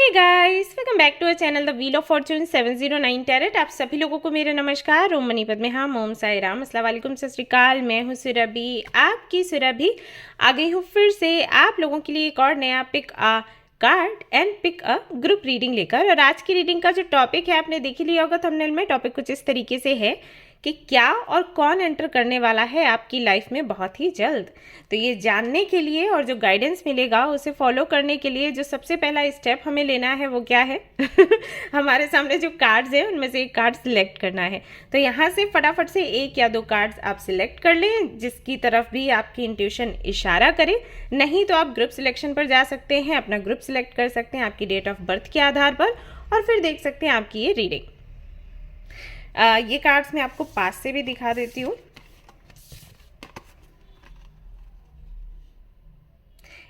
Hey guys, welcome back to our channel the wheel of fortune 709 tarot. आप सभी लोगों को मेरा नमस्कार। ओम मनी पद्मे हम ओम साई राम, अस्सलाम वालेकुम, सत श्री अकाल। मैं हूँ सुरभि, आपकी सुरभि आ गई हूँ फिर से आप लोगों के लिए एक और नया pick a card and pick a group reading लेकर। और आज की रीडिंग का जो टॉपिक है आपने देख ही लिया होगा थंबनेल में। टॉपिक कुछ इस तरीके से है कि क्या और कौन एंटर करने वाला है आपकी लाइफ में बहुत ही जल्द। तो ये जानने के लिए और जो गाइडेंस मिलेगा उसे फॉलो करने के लिए जो सबसे पहला स्टेप हमें लेना है वो क्या है हमारे सामने जो कार्ड्स हैं उनमें से एक कार्ड सिलेक्ट करना है। तो यहाँ से फटाफट से एक या दो कार्ड्स आप सिलेक्ट कर लें जिसकी तरफ भी आपकी इंट्यूशन इशारा करे। नहीं तो आप ग्रुप सिलेक्शन पर जा सकते हैं, अपना ग्रुप सिलेक्ट कर सकते हैं आपकी डेट ऑफ बर्थ के आधार पर और फिर देख सकते हैं आपकी ये रीडिंग। ये कार्ड्स मैं आपको पास से भी दिखा देती हूँ।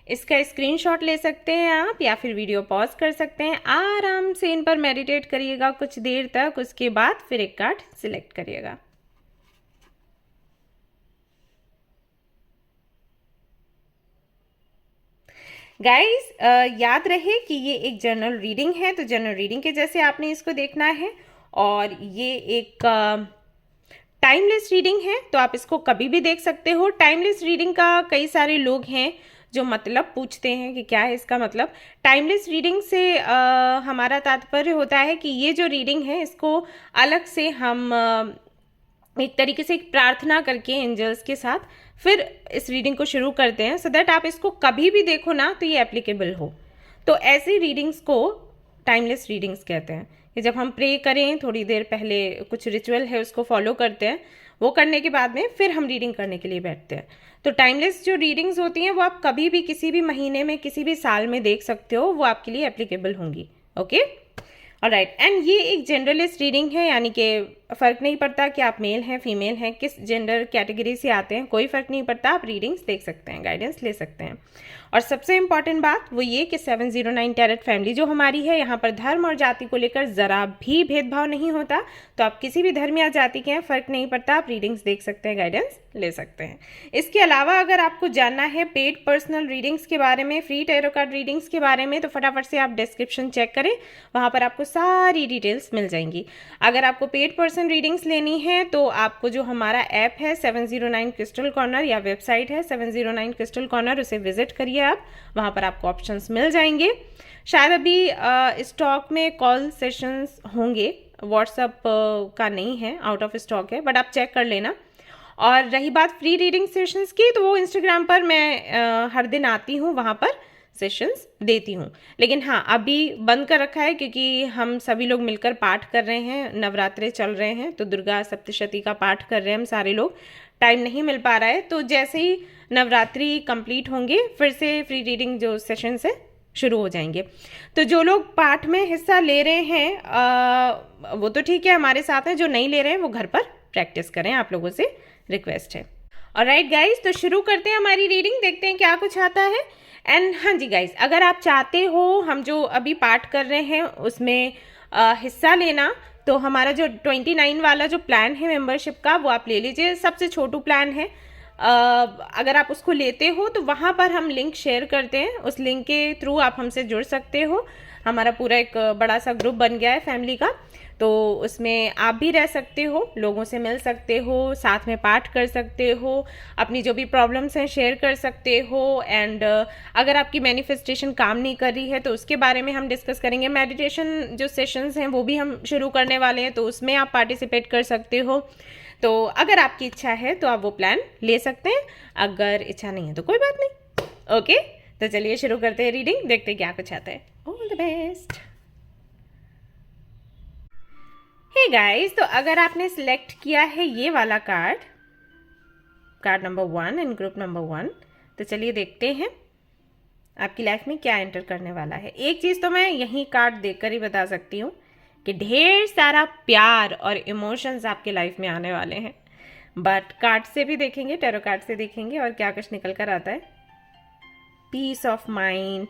इसका स्क्रीनशॉट ले सकते हैं आप या फिर वीडियो पॉज कर सकते हैं। आराम से इन पर मेडिटेट करिएगा कुछ देर तक, उसके बाद फिर एक कार्ड सिलेक्ट करिएगा। गाइस याद रहे कि ये एक जनरल रीडिंग है, तो जनरल रीडिंग के जैसे आपने इसको देखना है। और ये एक टाइमलेस रीडिंग है, तो आप इसको कभी भी देख सकते हो। टाइमलेस रीडिंग का कई सारे लोग हैं जो मतलब पूछते हैं कि क्या है इसका मतलब। टाइमलेस रीडिंग से हमारा तात्पर्य होता है कि ये जो रीडिंग है इसको अलग से हम एक तरीके से एक प्रार्थना करके एंजल्स के साथ फिर इस रीडिंग को शुरू करते हैं, सो दैट आप इसको कभी भी देखो ना तो ये एप्लीकेबल हो। तो ऐसी रीडिंग्स को टाइमलेस रीडिंग्स कहते हैं कि जब हम प्रे करें थोड़ी देर पहले कुछ रिचुअल है उसको फॉलो करते हैं, वो करने के बाद में फिर हम रीडिंग करने के लिए बैठते हैं। तो टाइमलेस जो रीडिंग्स होती हैं वो आप कभी भी किसी भी महीने में किसी भी साल में देख सकते हो, वो आपके लिए एप्लीकेबल होंगी। Okay, alright. एंड ये एक जेंडरलेस रीडिंग है, यानी कि फ़र्क नहीं पड़ता कि आप मेल हैं फीमेल हैं, किस जेंडर कैटेगरी से आते हैं, कोई फ़र्क नहीं पड़ता, आप रीडिंग्स देख सकते हैं, गाइडेंस ले सकते हैं। और सबसे इम्पॉर्टेंट बात वो ये कि 709 टैरेट फैमिली जो हमारी है, यहाँ पर धर्म और जाति को लेकर ज़रा भी भेदभाव नहीं होता। तो आप किसी भी धर्म या जाति के हैं, फ़र्क नहीं पड़ता, आप रीडिंग्स देख सकते हैं, गाइडेंस ले सकते हैं। इसके अलावा अगर आपको जानना है पेड पर्सनल रीडिंग्स के बारे में, फ्री टैरो कार्ड रीडिंग्स के बारे में, तो फटाफट से आप डिस्क्रिप्शन चेक करें, वहाँ पर आपको सारी डिटेल्स मिल जाएंगी। अगर आपको पेड पर्सन रीडिंग्स लेनी है तो आपको जो हमारा ऐप है 709 क्रिस्टल कॉर्नर या वेबसाइट है 709 क्रिस्टल कॉर्नर, उसे विजिट करिए आप, वहाँ पर आपको ऑप्शंस मिल जाएंगे। शायद अभी स्टॉक में कॉल सेशंस होंगे, व्हाट्सअप का नहीं है, आउट ऑफ स्टॉक है, बट आप चेक कर लेना। और रही बात फ्री रीडिंग सेशंस की, तो वो इंस्टाग्राम पर मैं हर दिन आती हूँ, वहाँ पर सेशंस देती हूँ। लेकिन हाँ, अभी बंद कर रखा है क्योंकि हम सभी लोग मिलकर पाठ कर रहे हैं, नवरात्रे चल रहे हैं, तो दुर्गा सप्तशती का पाठ कर रहे हैं हम सारे लोग, टाइम नहीं मिल पा रहा है। तो जैसे ही नवरात्रि कंप्लीट होंगे फिर से फ्री रीडिंग जो सेशंस है शुरू हो जाएंगे। तो जो लोग पाठ में हिस्सा ले रहे हैं वो तो ठीक है, हमारे साथ हैं, जो नहीं ले रहे हैं वो घर पर प्रैक्टिस करें, आप लोगों से रिक्वेस्ट है। ऑलराइट गाइज, तो शुरू करते हैं हमारी रीडिंग, देखते हैं क्या कुछ आता है। एंड हाँ जी गाइज, अगर आप चाहते हो हम जो अभी पाठ कर रहे हैं उसमें हिस्सा लेना, तो हमारा जो 29 वाला जो प्लान है मेंबरशिप का वो आप ले लीजिए, सबसे छोटू प्लान है। अगर आप उसको लेते हो तो वहाँ पर हम लिंक शेयर करते हैं, उस लिंक के थ्रू आप हमसे जुड़ सकते हो। हमारा पूरा एक बड़ा सा ग्रुप बन गया है फैमिली का, तो उसमें आप भी रह सकते हो, लोगों से मिल सकते हो, साथ में पाठ कर सकते हो, अपनी जो भी प्रॉब्लम्स हैं शेयर कर सकते हो। एंड अगर आपकी मैनिफेस्टेशन काम नहीं कर रही है तो उसके बारे में हम डिस्कस करेंगे। मेडिटेशन जो सेशंस हैं वो भी हम शुरू करने वाले हैं, तो उसमें आप पार्टिसिपेट कर सकते हो। तो अगर आपकी इच्छा है तो आप वो प्लान ले सकते हैं, अगर इच्छा नहीं है तो कोई बात नहीं। ओके, तो चलिए शुरू करते हैं रीडिंग, देखते हैं क्या कुछ आता है। All the best. Hey guys, तो अगर आपने सिलेक्ट किया है ये वाला card, card number 1 in group number 1, तो चलिए देखते हैं आपकी लाइफ में क्या एंटर करने वाला है। एक चीज़ तो मैं यही कार्ड देखकर ही बता सकती हूँ कि ढेर सारा प्यार और इमोशंस आपके लाइफ में आने वाले हैं। बट कार्ड से भी देखेंगे, टैरो कार्ड से देखेंगे और क्या कुछ निकल कर आता है। Peace of mind,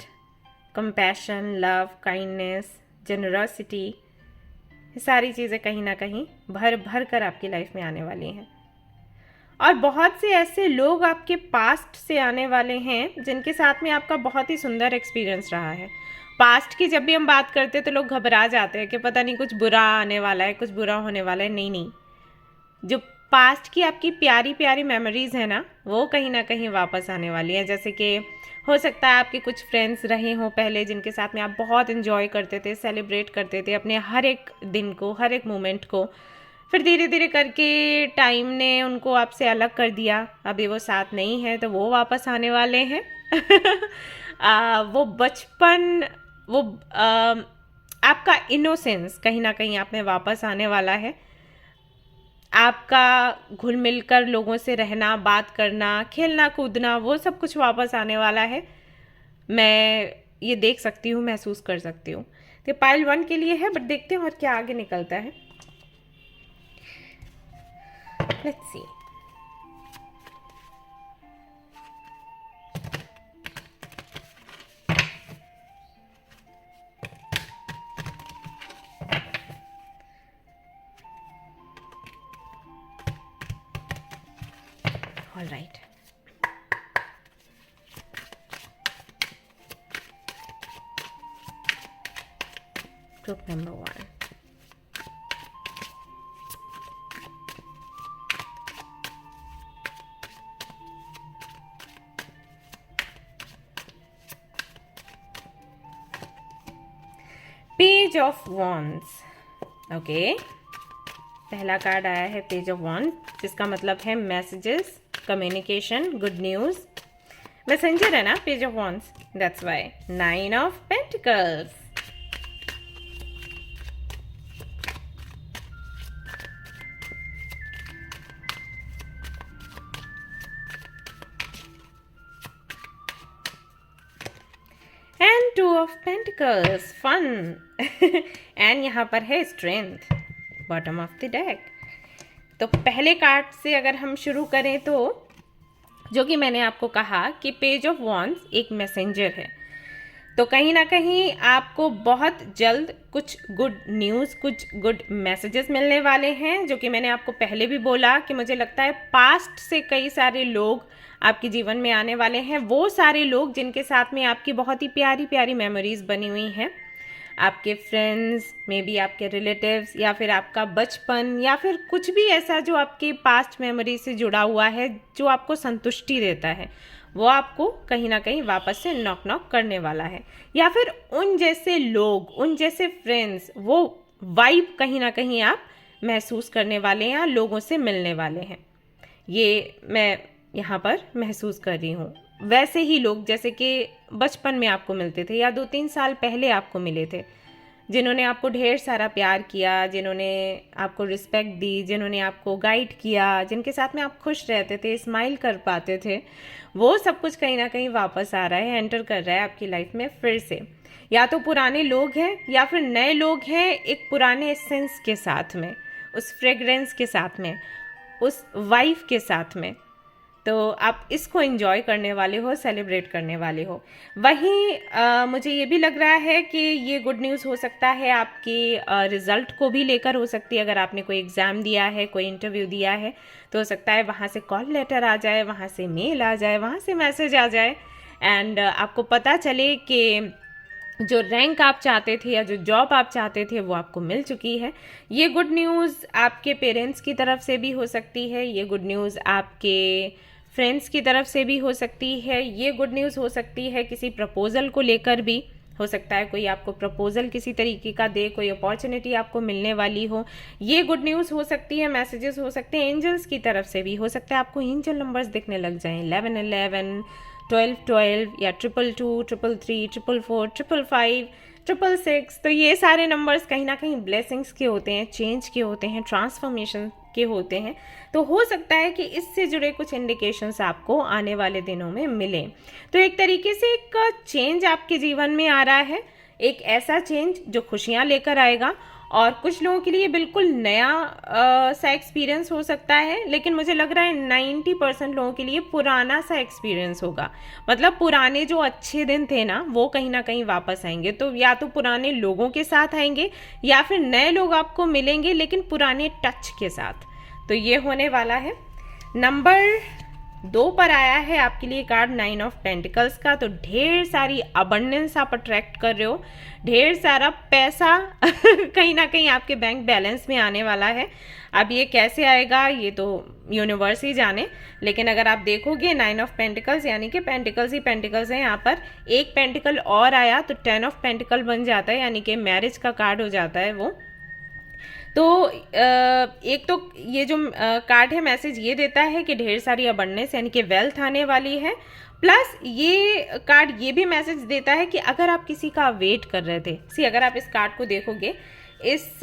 compassion, love, kindness, generosity, ये सारी चीज़ें कहीं ना कहीं भर भर कर आपकी लाइफ में आने वाली हैं। और बहुत से ऐसे लोग आपके पास्ट से आने वाले हैं जिनके साथ में आपका बहुत ही सुंदर एक्सपीरियंस रहा है। पास्ट की जब भी हम बात करते हैं तो लोग घबरा जाते हैं कि पता नहीं कुछ बुरा आने वाला है, कुछ बुरा होने वाला है। नहीं नहीं, जो पास्ट की आपकी प्यारी प्यारी मेमोरीज है ना, वो कहीं ना कहीं वापस आने वाली है। जैसे कि हो सकता है आपके कुछ फ्रेंड्स रहे हों पहले जिनके साथ में आप बहुत इन्जॉय करते थे, सेलिब्रेट करते थे अपने हर एक दिन को, हर एक मोमेंट को। फिर धीरे धीरे करके टाइम ने उनको आपसे अलग कर दिया, अभी वो साथ नहीं है, तो वो वापस आने वाले हैं। वो बचपन, वो आपका इनोसेंस कहीं ना कहीं आप में वापस आने वाला है। आपका घुल मिलकर लोगों से रहना, बात करना, खेलना कूदना, वो सब कुछ वापस आने वाला है। मैं ये देख सकती हूँ, महसूस कर सकती हूँ। तो पाइल 1 के लिए है, बट देखते हैं और क्या आगे निकलता है। Let's see. All right, group number 1। Page of wands. Okay, पहला कार्ड आया है पेज ऑफ वॉन्ड, जिसका मतलब है messages, communication, good news. Messenger है ना page of wands, that's why. 9 of pentacles. And 2 of pentacles, fun. And यहाँ पर है strength, bottom of the deck. तो पहले कार्ड से अगर हम शुरू करें तो जो कि मैंने आपको कहा कि पेज ऑफ वॉन्ड्स एक मैसेंजर है, तो कहीं ना कहीं आपको बहुत जल्द कुछ गुड न्यूज़, कुछ गुड मैसेजेस मिलने वाले हैं। जो कि मैंने आपको पहले भी बोला कि मुझे लगता है पास्ट से कई सारे लोग आपके जीवन में आने वाले हैं। वो सारे लोग जिनके साथ में आपकी बहुत ही प्यारी प्यारी मेमोरीज बनी हुई हैं, आपके फ्रेंड्स, मे बी आपके रिलेटिव्स, या फिर आपका बचपन, या फिर कुछ भी ऐसा जो आपके पास्ट मेमोरी से जुड़ा हुआ है, जो आपको संतुष्टि देता है, वो आपको कहीं ना कहीं वापस से नॉक नॉक करने वाला है। या फिर उन जैसे लोग, उन जैसे फ्रेंड्स, वो वाइब कहीं ना कहीं आप महसूस करने वाले हैं या लोगों से मिलने वाले हैं। ये मैं यहाँ पर महसूस कर रही हूँ। वैसे ही लोग जैसे कि बचपन में आपको मिलते थे या 2-3 साल पहले आपको मिले थे, जिन्होंने आपको ढेर सारा प्यार किया, जिन्होंने आपको रिस्पेक्ट दी, जिन्होंने आपको गाइड किया, जिनके साथ में आप खुश रहते थे, स्माइल कर पाते थे, वो सब कुछ कहीं ना कहीं वापस आ रहा है, एंटर कर रहा है आपकी लाइफ में फिर से। या तो पुराने लोग हैं या फिर नए लोग हैं, एक पुराने एसेंस के साथ में, उस फ्रेग्रेंस के साथ में, उस वाइफ के साथ में। तो आप इसको एंजॉय करने वाले हो, सेलिब्रेट करने वाले हो। वहीं मुझे ये भी लग रहा है कि ये गुड न्यूज़ हो सकता है आपके रिज़ल्ट को भी लेकर हो सकती है। अगर आपने कोई एग्ज़ाम दिया है, कोई इंटरव्यू दिया है, तो हो सकता है वहाँ से कॉल लेटर आ जाए, वहाँ से मेल आ जाए, वहाँ से मैसेज आ जाए, एंड आपको पता चले कि जो रैंक आप चाहते थे या जो जॉब आप चाहते थे वो आपको मिल चुकी है। ये गुड न्यूज़ आपके पेरेंट्स की तरफ से भी हो सकती है, ये गुड न्यूज़ आपके फ्रेंड्स की तरफ से भी हो सकती है, ये गुड न्यूज़ हो सकती है किसी प्रपोज़ल को लेकर भी। हो सकता है कोई आपको प्रपोज़ल किसी तरीके का दे, कोई अपॉर्चुनिटी आपको मिलने वाली हो, ये गुड न्यूज़ हो सकती है। मैसेजेस हो सकते हैं एंजल्स की तरफ से भी, हो सकता है आपको एंजल नंबर्स दिखने लग जाएं, 1111, 1212 या 222, 333, 444, 555, 666। तो ये सारे नंबर्स कहीं ना कहीं ब्लेसिंग्स के होते हैं, चेंज के होते हैं, ट्रांसफॉर्मेशन के होते हैं। तो हो सकता है कि इससे जुड़े कुछ इंडिकेशंस आपको आने वाले दिनों में मिलें। तो एक तरीके से एक चेंज आपके जीवन में आ रहा है, एक ऐसा चेंज जो खुशियां लेकर आएगा। और कुछ लोगों के लिए बिल्कुल नया सा एक्सपीरियंस हो सकता है, लेकिन मुझे लग रहा है 90% लोगों के लिए पुराना सा एक्सपीरियंस होगा। मतलब पुराने जो अच्छे दिन थे ना, वो कहीं ना कहीं वापस आएंगे। तो या तो पुराने लोगों के साथ आएंगे या फिर नए लोग आपको मिलेंगे, लेकिन पुराने टच के साथ। तो ये होने वाला है। नंबर 2 पर आया है आपके लिए कार्ड 9 ऑफ पेंटिकल्स का। तो ढेर सारी अबंडेंस आप अट्रैक्ट कर रहे हो, ढेर सारा पैसा कहीं ना कहीं आपके बैंक बैलेंस में आने वाला है। अब ये कैसे आएगा ये तो यूनिवर्स ही जाने, लेकिन अगर आप देखोगे 9 ऑफ पेंटिकल्स यानी कि पेंटिकल्स ही पेंटिकल्स हैं। यहाँ पर एक पेंटिकल और आया तो 10 ऑफ पेंटिकल बन जाता है, यानी कि मैरिज का कार्ड हो जाता है वो। तो एक तो ये जो कार्ड है मैसेज ये देता है कि ढेर सारी अबंडेंस यानी कि वेल्थ आने वाली है। प्लस ये कार्ड ये भी मैसेज देता है कि अगर आप किसी का वेट कर रहे थे, अगर आप इस कार्ड को देखोगे, इस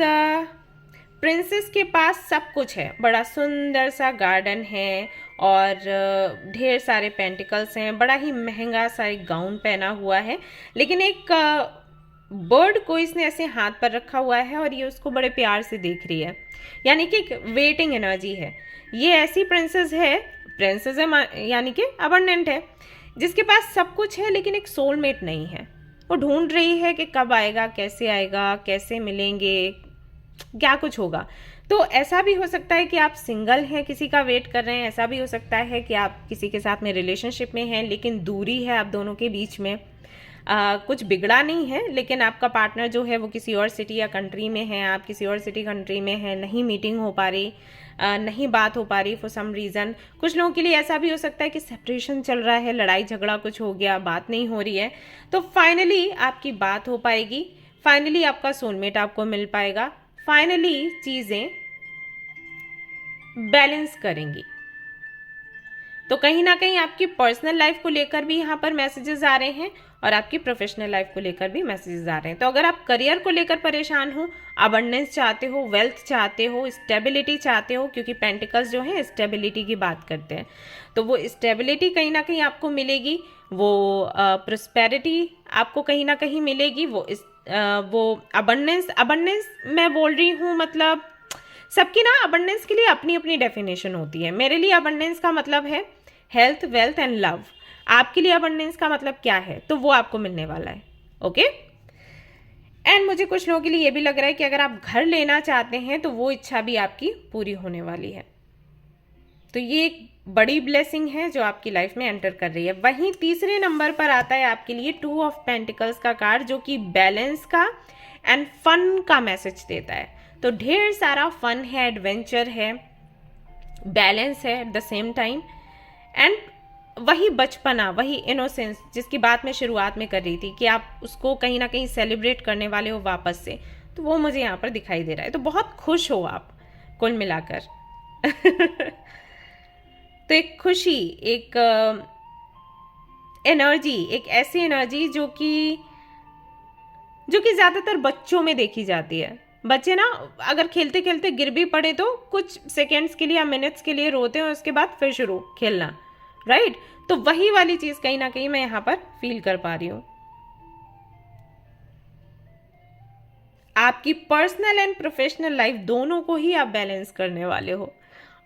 प्रिंसेस के पास सब कुछ है, बड़ा सुंदर सा गार्डन है और ढेर सारे पेंटिकल्स हैं, बड़ा ही महंगा सा एक गाउन पहना हुआ है, लेकिन एक बर्ड को इसने ऐसे हाथ पर रखा हुआ है और ये उसको बड़े प्यार से देख रही है, यानी कि एक वेटिंग एनर्जी है। ये ऐसी प्रिंसेस है यानी कि अबंडेंट है, जिसके पास सब कुछ है लेकिन एक सोलमेट नहीं है। वो ढूंढ रही है कि कब आएगा, कैसे मिलेंगे, क्या कुछ होगा। तो ऐसा भी हो सकता है कि आप सिंगल हैं, किसी का वेट कर रहे हैं। ऐसा भी हो सकता है कि आप किसी के साथ में रिलेशनशिप में हैं लेकिन दूरी है आप दोनों के बीच में। कुछ बिगड़ा नहीं है, लेकिन आपका पार्टनर जो है वो किसी और सिटी या कंट्री में है, आप किसी और सिटी कंट्री में हैं, नहीं मीटिंग हो पा रही, नहीं बात हो पा रही फॉर सम रीज़न। कुछ लोगों के लिए ऐसा भी हो सकता है कि सेपरेशन चल रहा है, लड़ाई झगड़ा कुछ हो गया, बात नहीं हो रही है। तो फाइनली आपकी बात हो पाएगी, फाइनली आपका सोलमेट आपको मिल पाएगा, फाइनली चीज़ें बैलेंस करेंगी। तो कहीं ना कहीं आपकी पर्सनल लाइफ को लेकर भी यहाँ पर मैसेजेस आ रहे हैं और आपकी प्रोफेशनल लाइफ को लेकर भी मैसेजेस आ रहे हैं। तो अगर आप करियर को लेकर परेशान हो, अबंडेंस चाहते हो, वेल्थ चाहते हो, स्टेबिलिटी चाहते हो, क्योंकि पेंटिकल्स जो है स्टेबिलिटी की बात करते हैं, तो वो स्टेबिलिटी कहीं ना कहीं आपको मिलेगी, वो प्रोस्पेरिटी आपको कहीं ना कहीं मिलेगी, वो अबंडेंस मैं बोल रही हूँ, मतलब सबकी ना अबंडेंस के लिए अपनी अपनी डेफिनेशन होती है। मेरे लिए अबंडेंस का मतलब है हेल्थ, वेल्थ एंड लव। आपके लिए अबंडेंस का मतलब क्या है, तो वो आपको मिलने वाला है। ओके। एंड मुझे कुछ लोगों के लिए ये भी लग रहा है कि अगर आप घर लेना चाहते हैं तो वो इच्छा भी आपकी पूरी होने वाली है। तो ये एक बड़ी ब्लेसिंग है जो आपकी लाइफ में एंटर कर रही है। वहीं तीसरे नंबर पर आता है आपके लिए 2 ऑफ पेंटिकल्स का कार्ड, जो कि बैलेंस का एंड फन का मैसेज देता है। तो ढेर सारा फन है, एडवेंचर है, बैलेंस है at the same time, and वही बचपना, वही इनोसेंस जिसकी बात मैं शुरुआत में कर रही थी कि आप उसको कहीं ना कहीं सेलिब्रेट करने वाले हो वापस से, तो वो मुझे यहाँ पर दिखाई दे रहा है। तो बहुत खुश हो आप कुल मिलाकर तो एक खुशी, एक एनर्जी, एक ऐसी एनर्जी जो कि ज़्यादातर बच्चों में देखी जाती है। बच्चे ना अगर खेलते खेलते गिर भी पड़े तो कुछ सेकेंड्स के लिए या मिनट्स के लिए रोते हैं, उसके बाद फिर शुरू खेलना, राइट। तो वही वाली चीज़ कहीं ना कहीं मैं यहाँ पर फील कर पा रही हूँ। आपकी पर्सनल एंड प्रोफेशनल लाइफ दोनों को ही आप बैलेंस करने वाले हो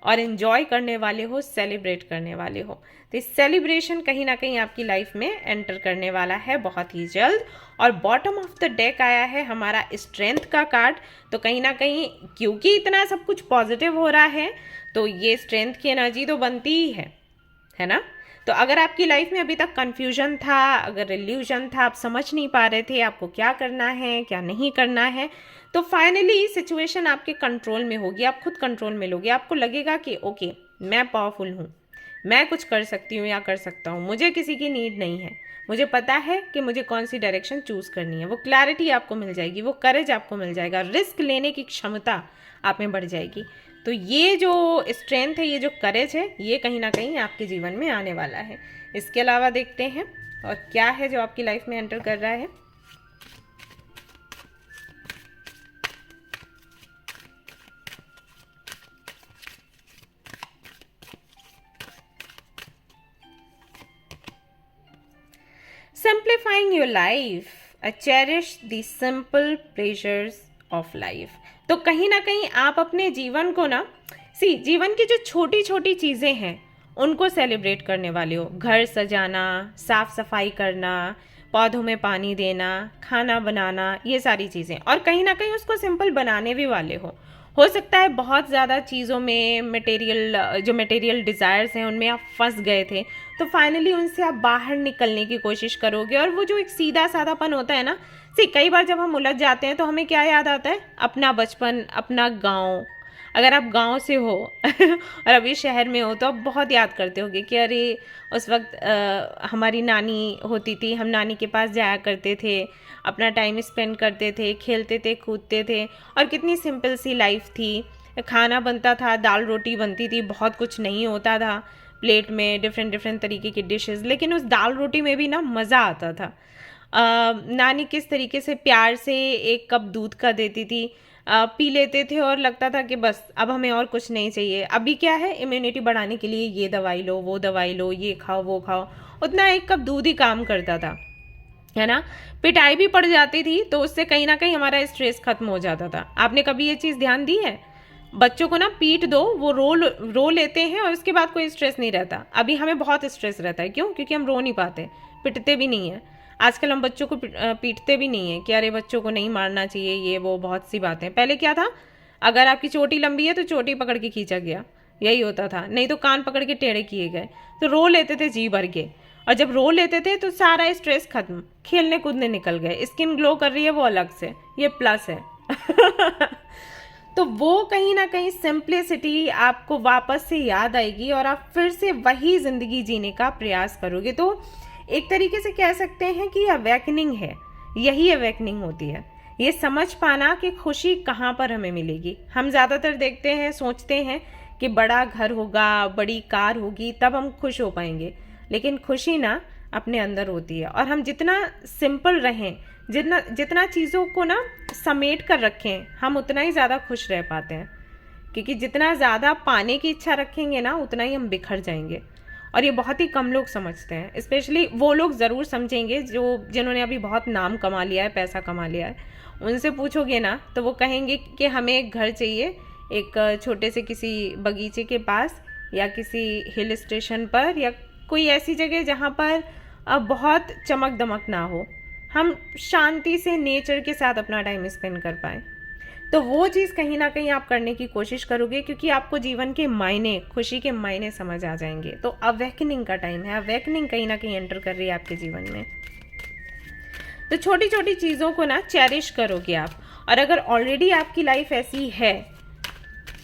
और एंजॉय करने वाले हो, सेलिब्रेट करने वाले हो। तो इस सेलिब्रेशन कहीं ना कहीं आपकी लाइफ में एंटर करने वाला है बहुत ही जल्द। और बॉटम ऑफ द डेक आया है हमारा स्ट्रेंथ का कार्ड। तो कहीं ना कहीं क्योंकि इतना सब कुछ पॉजिटिव हो रहा है तो ये स्ट्रेंथ की एनर्जी तो बनती ही है ना। तो अगर आपकी लाइफ में अभी तक कन्फ्यूजन था, अगर इल्यूजन था, आप समझ नहीं पा रहे थे आपको क्या करना है क्या नहीं करना है, तो फाइनली सिचुएशन आपके कंट्रोल में होगी, आप खुद कंट्रोल में लोगे। आपको लगेगा कि ओके मैं पावरफुल हूँ, मैं कुछ कर सकती हूँ या कर सकता हूँ, मुझे किसी की नीड नहीं है, मुझे पता है कि मुझे कौन सी डायरेक्शन चूज़ करनी है। वो क्लैरिटी आपको मिल जाएगी, वो करेज आपको मिल जाएगा, रिस्क लेने की क्षमता आप में बढ़ जाएगी। तो ये जो स्ट्रेंथ है, ये जो करेज है, ये कहीं ना कहीं आपके जीवन में आने वाला है। इसके अलावा देखते हैं और क्या है जो आपकी लाइफ में एंटर कर रहा है। Simplifying your life, cherish the simple pleasures of life। तो कहीं ना कहीं आप अपने जीवन को ना जीवन की जो छोटी छोटी चीज़ें हैं उनको सेलिब्रेट करने वाले हो। घर सजाना, साफ सफाई करना, पौधों में पानी देना, खाना बनाना, ये सारी चीज़ें, और कहीं ना कहीं उसको सिंपल बनाने भी वाले हो। हो सकता है बहुत ज़्यादा चीज़ों में मटेरियल डिज़ायर्स हैं उनमें आप फंस गए थे, तो फाइनली उनसे आप बाहर निकलने की कोशिश करोगे। और वो जो एक सीधा साधापन होता है ना, कई बार जब हम उलझ जाते हैं तो हमें क्या याद आता है? अपना बचपन, अपना गाँव। अगर आप गांव से हो और अभी शहर में हो तो आप बहुत याद करते होगे कि अरे उस वक्त हमारी नानी होती थी, हम नानी के पास जाया करते थे, अपना टाइम स्पेंड करते थे, खेलते थे, कूदते थे, और कितनी सिंपल सी लाइफ थी। खाना बनता था, दाल रोटी बनती थी, बहुत कुछ नहीं होता था प्लेट में, डिफरेंट डिफरेंट तरीके की डिशेस, लेकिन उस दाल रोटी में भी ना मज़ा आता था। नानी किस तरीके से प्यार से एक कप दूध का देती थी, पी लेते थे और लगता था कि बस अब हमें और कुछ नहीं चाहिए। अभी क्या है, इम्यूनिटी बढ़ाने के लिए ये दवाई लो, वो दवाई लो, ये खाओ, वो खाओ, उतना एक कप दूध ही काम करता था, है ना। पिटाई भी पड़ जाती थी तो उससे कहीं ना कहीं हमारा स्ट्रेस खत्म हो जाता था। आपने कभी ये चीज़ ध्यान दी है? बच्चों को ना पीट दो, वो रो लेते हैं और उसके बाद कोई स्ट्रेस नहीं रहता। अभी हमें बहुत स्ट्रेस रहता है, क्यों? क्योंकि हम रो नहीं पाते, पिटते भी नहीं है। आजकल हम बच्चों को पीटते भी नहीं है कि अरे बच्चों को नहीं मारना चाहिए, ये वो बहुत सी बातें। पहले क्या था, अगर आपकी चोटी लंबी है तो चोटी पकड़ के खींचा गया, यही होता था, नहीं तो कान पकड़ के टेढ़े किए गए, तो रो लेते थे जी भर के। और जब रो लेते थे तो सारा स्ट्रेस खत्म, खेलने कूदने निकल गए, स्किन ग्लो कर रही है वो अलग से, ये प्लस है। तो वो कहीं ना कहीं सिंप्लिसिटी आपको वापस से याद आएगी और आप फिर से वही ज़िंदगी जीने का प्रयास करोगे। तो एक तरीके से कह सकते हैं कि अवेकनिंग है, यही अवेकनिंग होती है, ये समझ पाना कि खुशी कहाँ पर हमें मिलेगी। हम ज़्यादातर देखते हैं, सोचते हैं कि बड़ा घर होगा, बड़ी कार होगी, तब हम खुश हो पाएंगे, लेकिन खुशी ना अपने अंदर होती है। और हम जितना सिंपल रहें, जितना चीज़ों को ना समेट कर रखें, हम उतना ही ज़्यादा खुश रह पाते हैं। क्योंकि जितना ज़्यादा पाने की इच्छा रखेंगे ना, उतना ही हम बिखर जाएंगे। और ये बहुत ही कम लोग समझते हैं। स्पेशली वो लोग ज़रूर समझेंगे जिन्होंने अभी बहुत नाम कमा लिया है, पैसा कमा लिया है। उनसे पूछोगे ना तो वो कहेंगे कि हमें एक घर चाहिए, एक छोटे से किसी बगीचे के पास, या किसी हिल स्टेशन पर, या कोई ऐसी जगह जहाँ पर बहुत चमक दमक ना हो, हम शांति से नेचर के साथ अपना टाइम स्पेंड कर पाएँ। तो वो चीज़ कहीं ना कहीं आप करने की कोशिश करोगे, क्योंकि आपको जीवन के मायने, खुशी के मायने समझ आ जाएंगे। तो अवेकनिंग का टाइम है, अवेकनिंग कहीं ना कहीं एंटर कर रही है आपके जीवन में। तो छोटी छोटी चीज़ों को ना चेरिश करोगे आप। और अगर ऑलरेडी आपकी लाइफ ऐसी है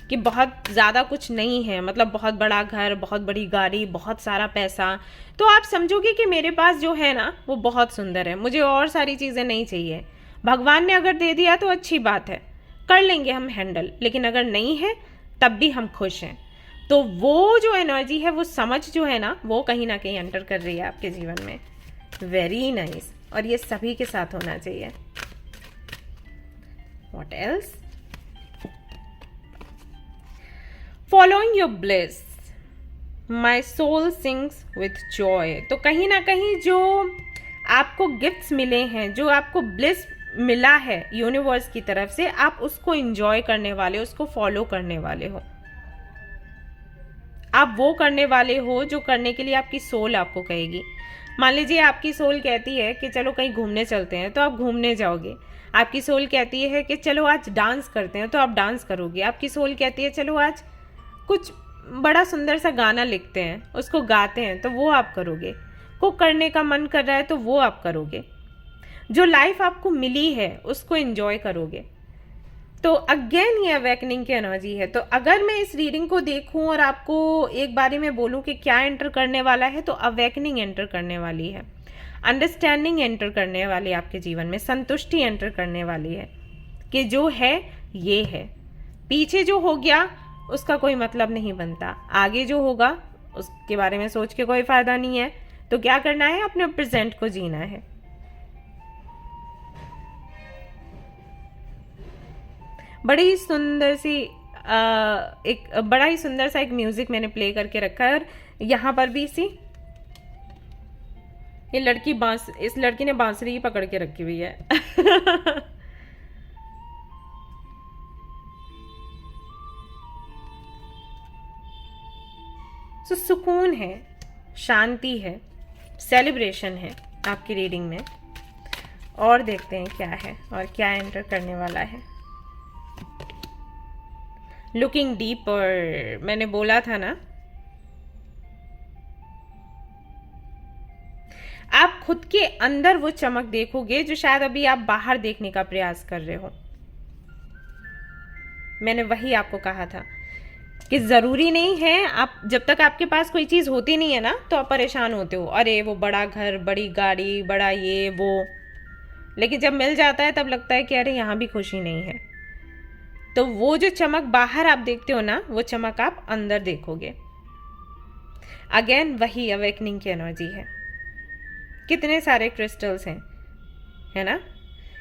कि बहुत ज़्यादा कुछ नहीं है, मतलब बहुत बड़ा घर, बहुत बड़ी गाड़ी, बहुत सारा पैसा, तो आप समझोगे कि मेरे पास जो है ना वो बहुत सुंदर है, मुझे और सारी चीज़ें नहीं चाहिए। भगवान ने अगर दे दिया तो अच्छी बात है, कर लेंगे हम हैंडल, लेकिन अगर नहीं है तब भी हम खुश हैं। तो वो जो एनर्जी है, वो समझ जो है ना, वो कहीं ना कहीं एंटर कर रही है आपके जीवन में। Very nice. और ये सभी के साथ होना चाहिए। What else? Following your bliss, my soul sings with joy. तो कहीं ना कहीं जो आपको गिफ्ट्स मिले हैं, जो आपको ब्लिस मिला है यूनिवर्स की तरफ से, आप उसको एंजॉय करने वाले, उसको फॉलो करने वाले हो। आप वो करने वाले हो जो करने के लिए आपकी सोल आपको कहेगी। मान लीजिए आपकी सोल कहती है कि चलो कहीं घूमने चलते हैं, तो आप घूमने जाओगे। आपकी सोल कहती है कि चलो आज डांस करते हैं, तो आप डांस करोगे। आपकी सोल कहती है चलो आज कुछ बड़ा सुंदर सा गाना लिखते हैं, उसको गाते हैं, तो वो आप करोगे। कुक करने का मन कर रहा है तो वो आप करोगे। जो लाइफ आपको मिली है उसको एंजॉय करोगे। तो अगेन ये अवेकनिंग की एनर्जी है। तो अगर मैं इस रीडिंग को देखूं और आपको एक बारे में बोलूं कि क्या एंटर करने वाला है, तो अवेकनिंग एंटर करने वाली है, अंडरस्टैंडिंग एंटर करने वाली है आपके जीवन में, संतुष्टि एंटर करने वाली है कि जो है ये है। पीछे जो हो गया उसका कोई मतलब नहीं बनता, आगे जो होगा उसके बारे में सोच के कोई फायदा नहीं है। तो क्या करना है? अपने प्रेजेंट को जीना है। बड़ी सुंदर सी एक बड़ा ही सुंदर सा एक म्यूजिक मैंने प्ले करके रखा है। और यहाँ पर भी ये लड़की इस लड़की ने बांसुरी ही पकड़ के रखी हुई है। तो सुकून है, शांति है, सेलिब्रेशन है आपकी रीडिंग में। और देखते हैं क्या है और क्या एंटर करने वाला है। लुकिंग डीपर, मैंने बोला था ना। आप खुद के अंदर वो चमक देखोगे जो शायद अभी आप बाहर देखने का प्रयास कर रहे हो। मैंने वही आपको कहा था कि ज़रूरी नहीं है, आप जब तक आपके पास कोई चीज़ होती नहीं है ना तो आप परेशान होते हो, अरे वो बड़ा घर, बड़ी गाड़ी, बड़ा ये वो, लेकिन जब मिल जाता है तब लगता है कि अरे यहाँ भी खुशी नहीं है। तो वो जो चमक बाहर आप देखते हो ना, वो चमक आप अंदर देखोगे। अगेन वही अवेकनिंग की एनर्जी है। कितने सारे क्रिस्टल्स हैं, है ना।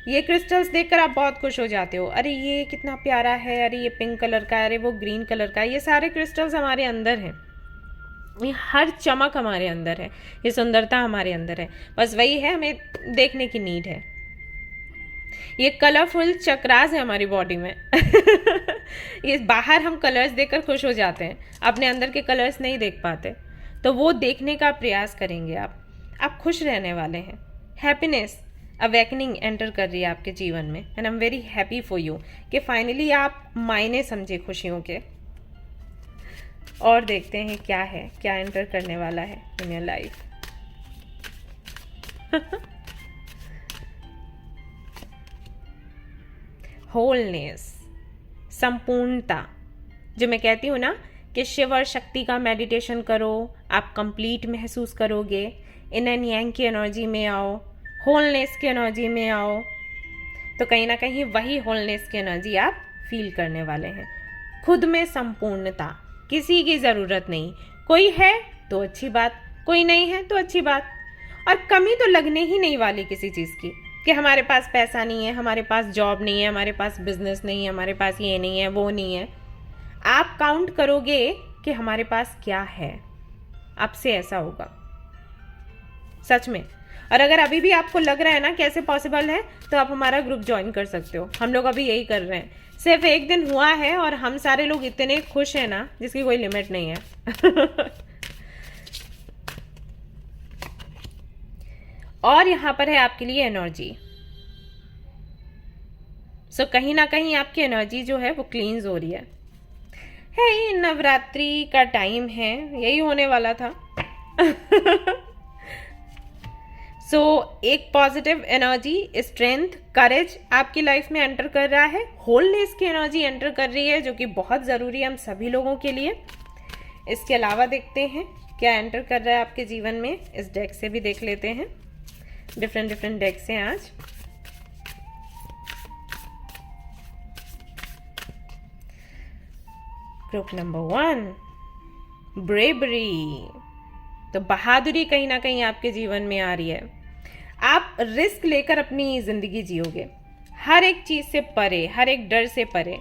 ये क्रिस्टल्स देखकर आप बहुत खुश हो जाते हो, अरे ये कितना प्यारा है, अरे ये पिंक कलर का है, अरे वो ग्रीन कलर का है। ये सारे क्रिस्टल्स हमारे अंदर हैं, ये हर चमक हमारे अंदर है, ये सुंदरता हमारे अंदर है। बस वही है, हमें देखने की नीड है। ये कलरफुल चक्रास है हमारी बॉडी में ये बाहर हम कलर्स देखकर खुश हो जाते हैं, अपने अंदर के कलर्स नहीं देख पाते। तो वो देखने का प्रयास करेंगे आप खुश रहने वाले हैं। हैप्पीनेस अवेकनिंग एंटर कर रही है आपके जीवन में, and I am very happy for you कि फाइनली आप मायने समझे खुशियों के। और देखते हैं क्या है, क्या एंटर करने वाला है इन योर लाइफ। होलनेस, संपूर्णता। जो मैं कहती हूँ ना कि शिव और शक्ति का मेडिटेशन करो, आप कंप्लीट महसूस करोगे। इन एंड यांग की एनर्जी में आओ, होलनेस की एनर्जी में आओ, तो कहीं ना कहीं वही होलनेस की एनर्जी आप फील करने वाले हैं। खुद में संपूर्णता, किसी की ज़रूरत नहीं। कोई है तो अच्छी बात, कोई नहीं है तो अच्छी बात। और कमी तो लगने ही नहीं वाली किसी चीज़ की, कि हमारे पास पैसा नहीं है, हमारे पास जॉब नहीं है, हमारे पास बिजनेस नहीं है, हमारे पास ये नहीं है, वो नहीं है। आप काउंट करोगे कि हमारे पास क्या है, आपसे ऐसा होगा सच में। और अगर अभी भी आपको लग रहा है ना कैसे पॉसिबल है, तो आप हमारा ग्रुप ज्वाइन कर सकते हो। हम लोग अभी यही कर रहे हैं, सिर्फ एक दिन हुआ है और हम सारे लोग इतने खुश हैं ना जिसकी कोई लिमिट नहीं है और यहाँ पर है आपके लिए एनर्जी। सो कहीं ना कहीं आपकी एनर्जी जो है वो क्लींस हो रही है। ये नवरात्रि का टाइम है, यही होने वाला था सो एक पॉजिटिव एनर्जी, स्ट्रेंथ, करेज आपकी लाइफ में एंटर कर रहा है। होलनेस की एनर्जी एंटर कर रही है, जो कि बहुत ज़रूरी है हम सभी लोगों के लिए। इसके अलावा देखते हैं क्या एंटर कर रहा है आपके जीवन में। इस डेक से भी देख लेते हैं, डिफरेंट डेक्स हैं आज। Group number 1, bravery. तो बहादुरी कहीं ना कहीं आपके जीवन में आ रही है। आप रिस्क लेकर अपनी जिंदगी जियोगे, हर एक चीज से परे, हर एक डर से परे।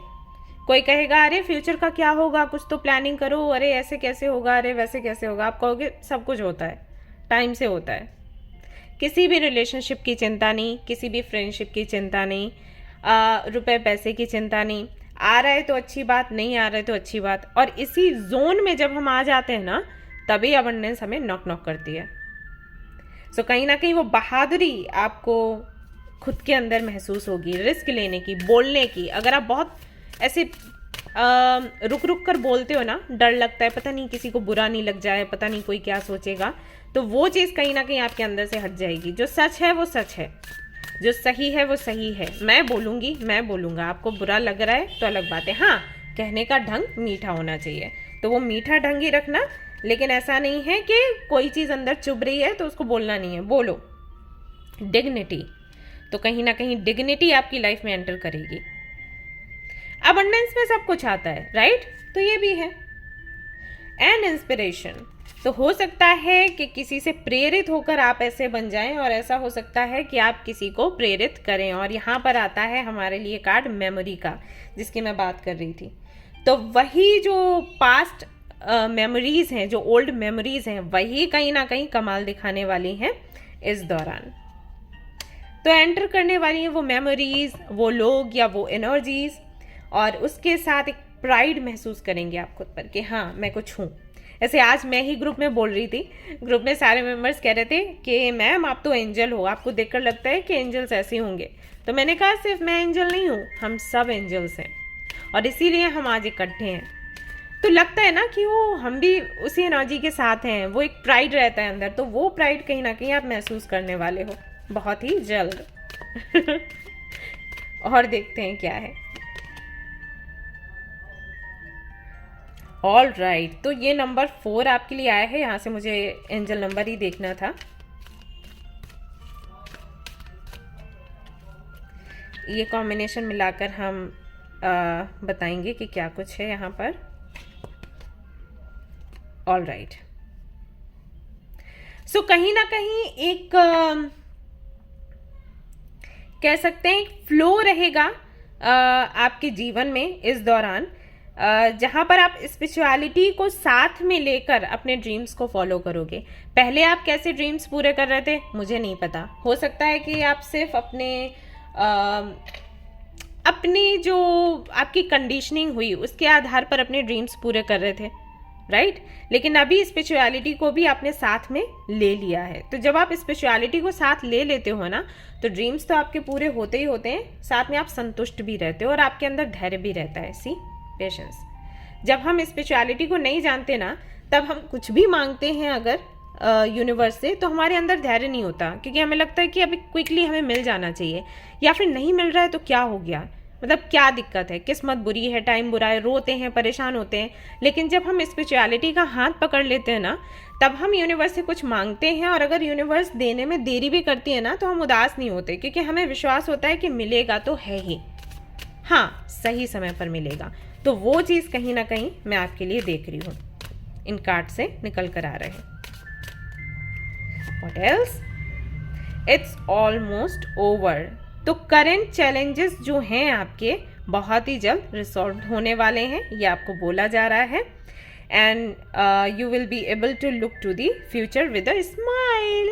कोई कहेगा अरे फ्यूचर का क्या होगा, कुछ तो प्लानिंग करो, अरे ऐसे कैसे होगा, अरे वैसे कैसे होगा। आप कहोगे सब कुछ होता है, टाइम से होता है। किसी भी रिलेशनशिप की चिंता नहीं, किसी भी फ्रेंडशिप की चिंता नहीं, रुपए पैसे की चिंता नहीं। आ रहा है तो अच्छी बात, नहीं आ रहा है तो अच्छी बात। और इसी जोन में जब हम आ जाते हैं ना, तभी अबंडेंस हमें नॉक नॉक करती है। सो कहीं ना कहीं वो बहादुरी आपको खुद के अंदर महसूस होगी, रिस्क लेने की, बोलने की। अगर आप बहुत ऐसे रुक रुक कर बोलते हो ना, डर लगता है पता नहीं किसी को बुरा नहीं लग जाए, पता नहीं कोई क्या सोचेगा, तो वो चीज़ कहीं ना कहीं आपके अंदर से हट जाएगी। जो सच है वो सच है, जो सही है वो सही है। मैं बोलूँगी, मैं बोलूँगा, आपको बुरा लग रहा है तो अलग बात है। हाँ, कहने का ढंग मीठा होना चाहिए, तो वो मीठा ढंग ही रखना। लेकिन ऐसा नहीं है कि कोई चीज़ अंदर चुभ रही है तो उसको बोलना नहीं है, बोलो। डिग्निटी, तो कहीं ना कहीं डिग्निटी आपकी लाइफ में एंटर करेगी। अबंडेंस में सब कुछ आता है, राइट? तो ये भी है। एंड इंस्पिरेशन, तो हो सकता है कि किसी से प्रेरित होकर आप ऐसे बन जाएं, और ऐसा हो सकता है कि आप किसी को प्रेरित करें। और यहाँ पर आता है हमारे लिए कार्ड मेमोरी का, जिसकी मैं बात कर रही थी। तो वही जो पास्ट मेमोरीज हैं, जो ओल्ड मेमोरीज हैं, वही कहीं ना कहीं कमाल दिखाने वाली हैं इस दौरान। तो एंटर करने वाली हैं वो मेमोरीज, वो लोग या वो एनर्जीज, और उसके साथ एक प्राइड महसूस करेंगे आप खुद पर कि हाँ मैं कुछ हूँ। ऐसे आज मैं ही ग्रुप में बोल रही थी, ग्रुप में सारे मेंबर्स कह रहे थे कि मैम आप तो एंजल हो, आपको देखकर लगता है कि एंजल्स ऐसे होंगे। तो मैंने कहा सिर्फ मैं एंजल नहीं हूँ, हम सब एंजल्स हैं। और इसीलिए हम आज इकट्ठे हैं। तो लगता है ना कि वो हम भी उसी एनर्जी के साथ हैं, वो एक प्राइड रहता है अंदर, तो वो प्राइड कहीं ना कहीं आप महसूस करने वाले हो बहुत ही जल्द। और देखते हैं क्या है। ऑल राइट, तो ये नंबर 4 आपके लिए आया है। यहाँ से मुझे एंजल नंबर ही देखना था। ये कॉम्बिनेशन मिलाकर हम बताएंगे कि क्या कुछ है यहाँ पर। ऑल राइट, सो कहीं ना कहीं एक कह सकते हैं फ्लो रहेगा आपके जीवन में इस दौरान, जहां पर आप स्पिरिचुअलिटी को साथ में लेकर अपने ड्रीम्स को फॉलो करोगे। पहले आप कैसे ड्रीम्स पूरे कर रहे थे मुझे नहीं पता, हो सकता है कि आप सिर्फ अपनी जो आपकी कंडीशनिंग हुई उसके आधार पर अपने ड्रीम्स पूरे कर रहे थे, राइट। लेकिन अभी स्पिरिचुअलिटी को भी आपने साथ में ले लिया है। तो जब आप स्पिरिचुअलिटी को साथ ले लेते हो ना, तो ड्रीम्स तो आपके पूरे होते ही होते हैं, साथ में आप संतुष्ट भी रहते हो और आपके अंदर धैर्य भी रहता है, सी पेशेंस। जब हम स्पिरिचुअलिटी को नहीं जानते ना, तब हम कुछ भी मांगते हैं अगर यूनिवर्स से, तो हमारे अंदर धैर्य नहीं होता, क्योंकि हमें लगता है कि अभी क्विकली हमें मिल जाना चाहिए, या फिर नहीं मिल रहा है तो क्या हो गया, मतलब क्या दिक्कत है, किस्मत बुरी है, टाइम बुरा है, रोते हैं, परेशान होते हैं। लेकिन जब हम स्पिरिचुअलिटी का हाथ पकड़ लेते हैं ना, तब हम यूनिवर्स से कुछ मांगते हैं, और अगर यूनिवर्स देने में देरी भी करती है ना, तो हम उदास नहीं होते, क्योंकि हमें विश्वास होता है कि मिलेगा तो है ही, हाँ सही समय पर मिलेगा। तो वो चीज़ कहीं ना कहीं मैं आपके लिए देख रही हूँ, इन कार्ड से निकल कर आ रहे हैं। What else? It's almost over. तो करंट चैलेंजेस जो हैं आपके बहुत ही जल्द रिसॉल्व होने वाले हैं, ये आपको बोला जा रहा है। And you will be able to look to the future with a smile.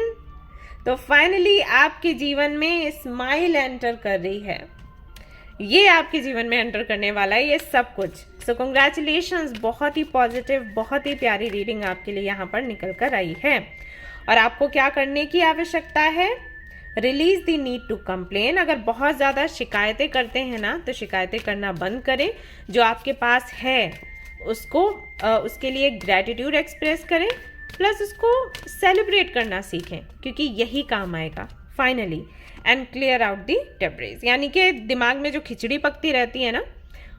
तो फाइनली आपके जीवन में स्माइल एंटर कर रही है, ये आपके जीवन में एंटर करने वाला है ये सब कुछ। सो कंग्रेचुलेशंस, बहुत ही पॉजिटिव, बहुत ही प्यारी रीडिंग आपके लिए यहाँ पर निकल कर आई है। और आपको क्या करने की आवश्यकता है? Release the need to complain. अगर बहुत ज़्यादा शिकायतें करते हैं ना, तो शिकायतें करना बंद करें। जो आपके पास है उसको उसके लिए ग्रैटिट्यूड एक्सप्रेस करें, प्लस उसको सेलिब्रेट करना सीखें, क्योंकि यही काम आएगा finally. And clear out the debris, यानी कि दिमाग में जो खिचड़ी पकती रहती है ना,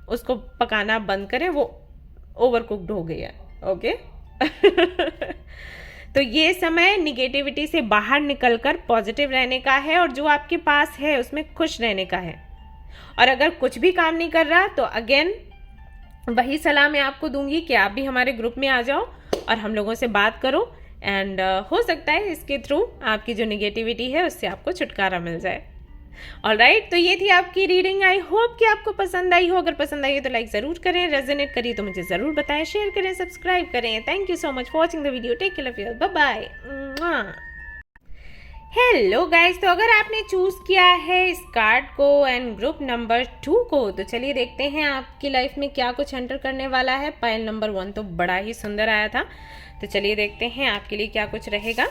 उसको पकाना बंद करें, वो ओवर कुक्ड हो गई है। ओके तो ये समय निगेटिविटी से बाहर निकलकर पॉजिटिव रहने का है, और जो आपके पास है उसमें खुश रहने का है। और अगर कुछ भी काम नहीं कर रहा, तो अगेन वही सलाह मैं आपको दूंगी कि आप भी हमारे ग्रुप में आ जाओ और हम लोगों से बात करो। एंड हो सकता है इसके थ्रू आपकी जो निगेटिविटी है उससे आपको छुटकारा मिल जाए। ऑलराइट, तो ये थी आपकी रीडिंग। आई होप कि आपको पसंद आई हो। अगर पसंद आई हो तो लाइक ज़रूर करें, रेजोनेट करिए तो मुझे ज़रूर बताएं, शेयर करें, सब्सक्राइब करें। Thank you so much for watching the video. Take care of your, bye bye. Hello guys, तो अगर आपने चूज किया है इस कार्ड को एंड ग्रुप नंबर 2 को, तो चलिए देखते हैं आपकी लाइफ में क्या कुछ एंटर करने वाला है। पाइल नंबर 1 तो बड़ा ही सुंदर आया था, तो चलिए देखते हैं आपके लिए क्या कुछ रहेगा।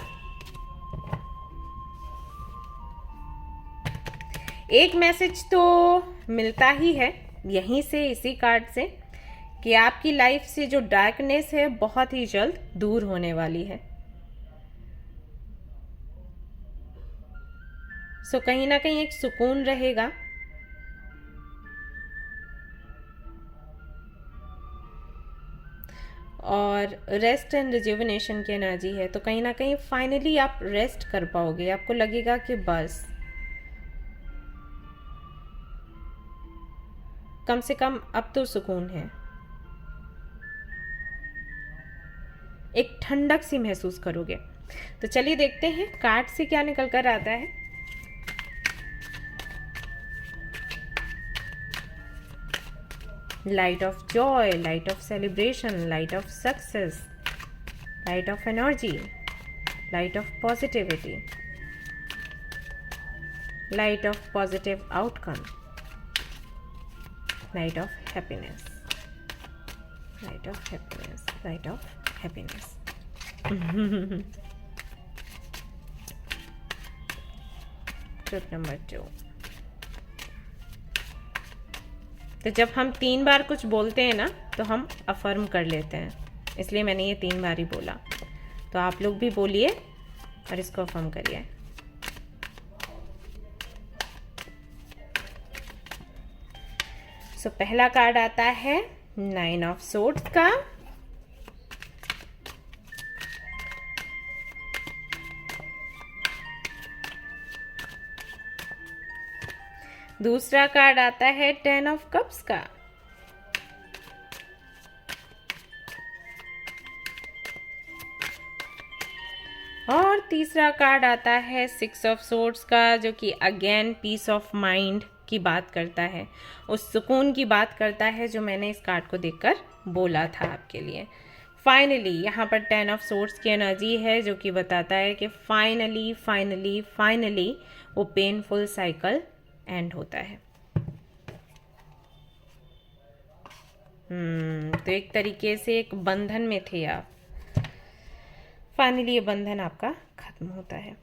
एक मैसेज तो मिलता ही है यहीं से, इसी कार्ड से, कि आपकी लाइफ से जो डार्कनेस है बहुत ही जल्द दूर होने वाली है। सो कहीं ना कहीं एक सुकून रहेगा। और रेस्ट एंड रिजुविनेशन की एनर्जी है, तो कहीं ना कहीं फाइनली आप रेस्ट कर पाओगे। आपको लगेगा कि बस कम से कम अब तो सुकून है, एक ठंडक सी महसूस करोगे। तो चलिए देखते हैं कार्ड से क्या निकल कर आता है। Light of Joy, light of celebration, light of success, light of energy, light of positivity, light of positive outcome, light of happiness, light of happiness, light of happiness. Truth number 2. तो जब हम 3 बार कुछ बोलते हैं ना तो हम अफर्म कर लेते हैं, इसलिए मैंने ये 3 बार ही बोला। तो आप लोग भी बोलिए और इसको अफर्म करिए। पहला कार्ड आता है 9 ऑफ सोर्ड्स का। दूसरा कार्ड आता है 10 ऑफ कप्स का। और तीसरा कार्ड आता है 6 ऑफ सोर्ड्स का, जो कि अगेन पीस ऑफ माइंड की बात करता है, उस सुकून की बात करता है जो मैंने इस कार्ड को देखकर बोला था आपके लिए। फाइनली यहाँ पर 10 ऑफ सोर्ड्स की एनर्जी है, जो कि बताता है कि फाइनली फाइनली फाइनली वो पेनफुल साइकिल एंड होता है। तो एक तरीके से एक बंधन में थे आप, फाइनली ये बंधन आपका खत्म होता है।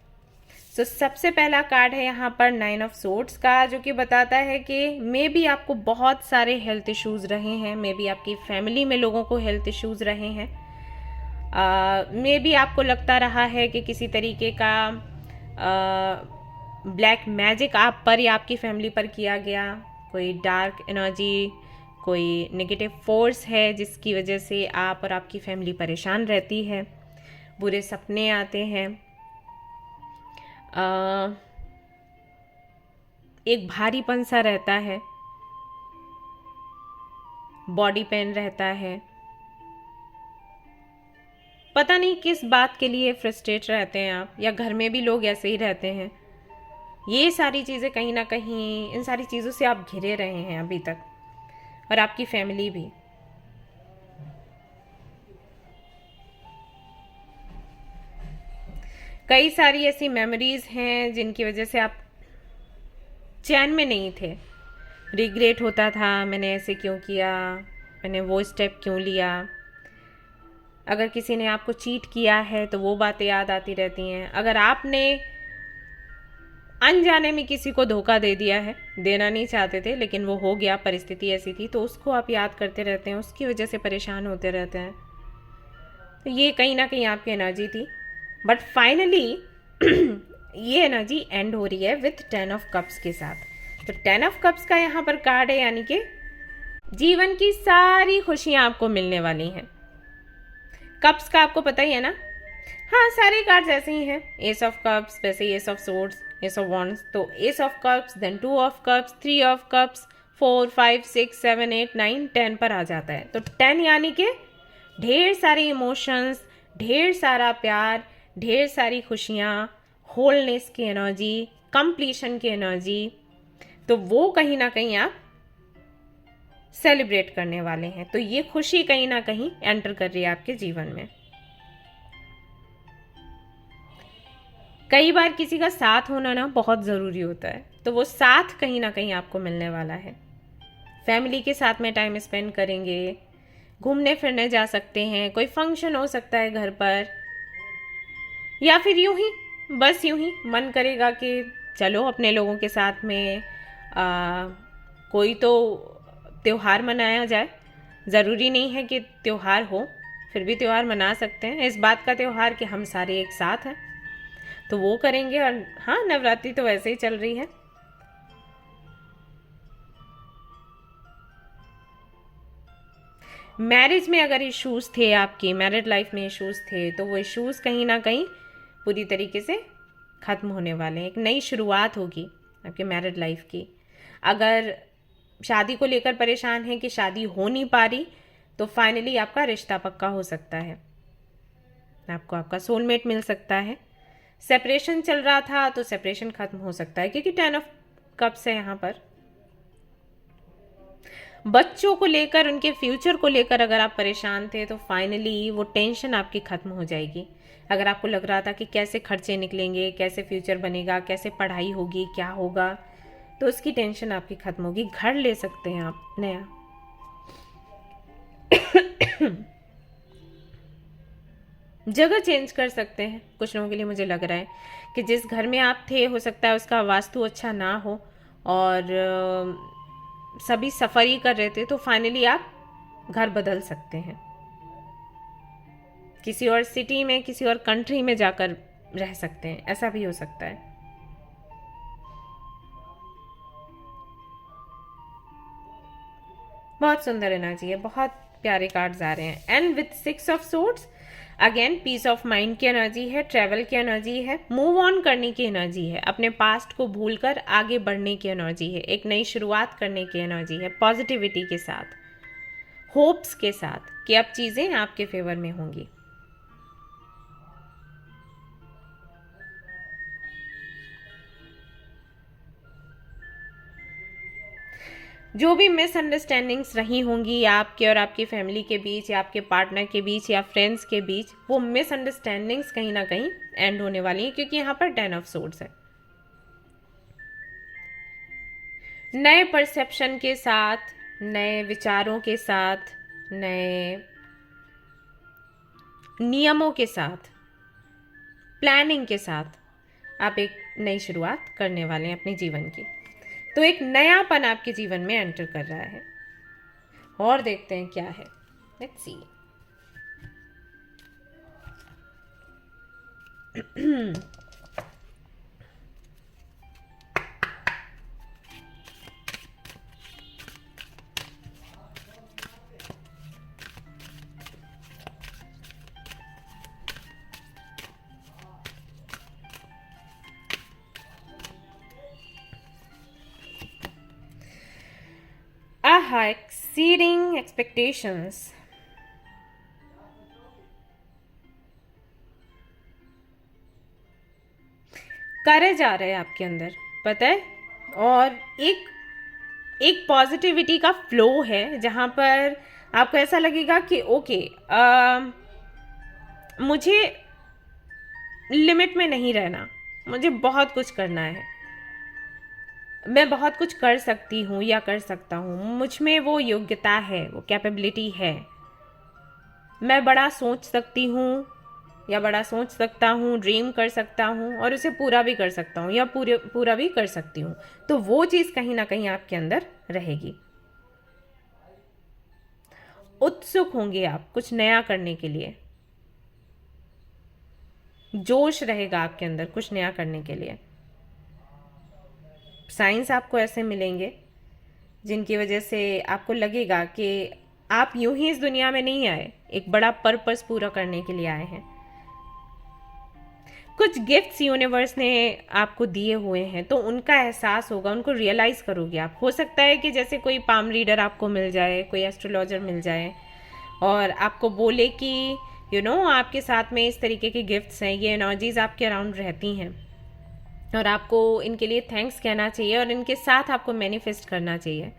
सबसे पहला कार्ड है यहाँ पर 9 ऑफ सोर्ड्स का, जो कि बताता है कि मे बी आपको बहुत सारे हेल्थ इश्यूज रहे हैं, मे बी आपकी फैमिली में लोगों को हेल्थ इश्यूज रहे हैं, मे बी आपको लगता रहा है कि किसी तरीके का ब्लैक मैजिक आप पर या आपकी फैमिली पर किया गया, कोई डार्क एनर्जी, कोई नेगेटिव फोर्स है जिसकी वजह से आप और आपकी फैमिली परेशान रहती है, बुरे सपने आते हैं, एक भारीपन सा रहता है, बॉडी पेन रहता है, पता नहीं किस बात के लिए फ्रस्ट्रेट रहते हैं आप, या घर में भी लोग ऐसे ही रहते हैं। ये सारी चीज़ें कहीं ना कहीं, इन सारी चीज़ों से आप घिरे रहे हैं अभी तक, और आपकी फैमिली भी। कई सारी ऐसी मेमोरीज हैं जिनकी वजह से आप चैन में नहीं थे, रिग्रेट होता था, मैंने ऐसे क्यों किया, मैंने वो स्टेप क्यों लिया। अगर किसी ने आपको चीट किया है तो वो बातें याद आती रहती हैं। अगर आपने अनजाने में किसी को धोखा दे दिया है, देना नहीं चाहते थे लेकिन वो हो गया, परिस्थिति ऐसी थी, तो उसको आप याद करते रहते हैं, उसकी वजह से परेशान होते रहते हैं। तो ये कहीं ना कहीं आपकी एनर्जी थी, बट फाइनली ये एनर्जी एंड हो रही है विथ 10 ऑफ कप्स के साथ। तो 10 ऑफ कप्स का यहाँ पर कार्ड है, यानी कि जीवन की सारी खुशियां आपको मिलने वाली हैं। कप्स का आपको पता ही है ना, हाँ सारे कार्ड्स ऐसे ही हैं, एस ऑफ कप्स, वैसे ace of swords, ace of wands, तो ace of cups, then 2 of cups, 3 of cups, 4, 5, 6, 7, 8, 9, 10 पर आ जाता है। तो 10 यानी कि ढेर सारे इमोशंस, ढेर सारा प्यार, ढेर सारी खुशियाँ, होलनेस की एनर्जी, कंप्लीशन की एनर्जी, तो वो कहीं ना कहीं आप सेलिब्रेट करने वाले हैं। तो ये खुशी कहीं ना कहीं एंटर कर रही है आपके जीवन में। कई बार किसी का साथ होना ना बहुत ज़रूरी होता है, तो वो साथ कहीं ना कहीं आपको मिलने वाला है। फैमिली के साथ में टाइम स्पेंड करेंगे, घूमने फिरने जा सकते हैं, कोई फंक्शन हो सकता है घर पर, या फिर यूं ही बस यूं ही मन करेगा कि चलो अपने लोगों के साथ में कोई तो त्यौहार मनाया जाए। ज़रूरी नहीं है कि त्यौहार हो, फिर भी त्यौहार मना सकते हैं, इस बात का त्यौहार कि हम सारे एक साथ हैं, तो वो करेंगे। और हाँ, नवरात्रि तो वैसे ही चल रही है। मैरिज में अगर इश्यूज थे, आपकी मैरिड लाइफ में इश्यूज थे, तो वो इश्यूज कहीं ना कहीं पूरी तरीके से ख़त्म होने वाले हैं। एक नई शुरुआत होगी आपके मैरिड लाइफ की। अगर शादी को लेकर परेशान हैं कि शादी हो नहीं पा रही, तो फाइनली आपका रिश्ता पक्का हो सकता है, आपको आपका सोलमेट मिल सकता है। सेपरेशन चल रहा था तो सेपरेशन खत्म हो सकता है, क्योंकि 10 ऑफ कप्स है यहाँ पर। बच्चों को लेकर, उनके फ्यूचर को लेकर अगर आप परेशान थे, तो फाइनली वो टेंशन आपकी खत्म हो जाएगी। अगर आपको लग रहा था कि कैसे खर्चे निकलेंगे, कैसे फ्यूचर बनेगा, कैसे पढ़ाई होगी, क्या होगा, तो उसकी टेंशन आपकी खत्म होगी। घर ले सकते हैं आप नया। जगह चेंज कर सकते हैं। कुछ लोगों के लिए मुझे लग रहा है कि जिस घर में आप थे, हो सकता है उसका वास्तु अच्छा ना हो, और सभी सफ़र ही कर रहे थे, तो फाइनली आप घर बदल सकते हैं, किसी और सिटी में, किसी और कंट्री में जाकर रह सकते हैं, ऐसा भी हो सकता है। बहुत सुंदर एनर्जी है, बहुत प्यारे कार्ड्स आ रहे हैं। And with 6 of swords, again peace of mind की एनर्जी है, ट्रैवल की एनर्जी है, मूव ऑन करने की एनर्जी है, अपने पास्ट को भूलकर आगे बढ़ने की एनर्जी है, एक नई शुरुआत करने की एनर्जी है, पॉजिटिविटी के साथ, होप्स के साथ कि अब चीज़ें आपके फेवर में होंगी। जो भी मिसअंडरस्टैंडिंग्स रही होंगी आपके और आपकी फैमिली के बीच, या आपके पार्टनर के बीच, या फ्रेंड्स के बीच, वो मिसअंडरस्टैंडिंग्स कहीं ना कहीं एंड होने वाली हैं, क्योंकि यहाँ पर 10 ऑफ सोर्ड्स है। नए परसेप्शन के साथ, नए विचारों के साथ, नए नियमों के साथ, प्लानिंग के साथ आप एक नई शुरुआत करने वाले हैं अपने जीवन की। तो एक नयापन आपके जीवन में एंटर कर रहा है। और देखते हैं क्या है, लेट्स सी। exceeding expectations. करेज आ रहा है आपके अंदर, पता है, और एक पॉजिटिविटी का फ्लो है जहां पर आपको ऐसा लगेगा कि ओके, मुझे लिमिट में नहीं रहना, मुझे बहुत कुछ करना है, मैं बहुत कुछ कर सकती हूँ या कर सकता हूँ, मुझ में वो योग्यता है, वो कैपेबिलिटी है, मैं बड़ा सोच सकती हूँ या बड़ा सोच सकता हूँ, ड्रीम कर सकता हूँ और उसे पूरा भी कर सकता हूँ या पूरा भी कर सकती हूँ। तो वो चीज़ कहीं ना कहीं आपके अंदर रहेगी। उत्सुक होंगे आप कुछ नया करने के लिए, जोश रहेगा आपके अंदर कुछ नया करने के लिए। साइंस आपको ऐसे मिलेंगे जिनकी वजह से आपको लगेगा कि आप यूं ही इस दुनिया में नहीं आए, एक बड़ा पर्पस पूरा करने के लिए आए हैं। कुछ गिफ्ट्स यूनिवर्स ने आपको दिए हुए हैं, तो उनका एहसास होगा, उनको रियलाइज करोगे आप। हो सकता है कि जैसे कोई पाम रीडर आपको मिल जाए, कोई एस्ट्रोलॉजर मिल जाए और आपको बोले कि आपके साथ में इस तरीके के गिफ्ट्स हैं, ये एनर्जीज आपके अराउंड रहती हैं और आपको इनके लिए थैंक्स कहना चाहिए और इनके साथ आपको मैनिफेस्ट करना चाहिए।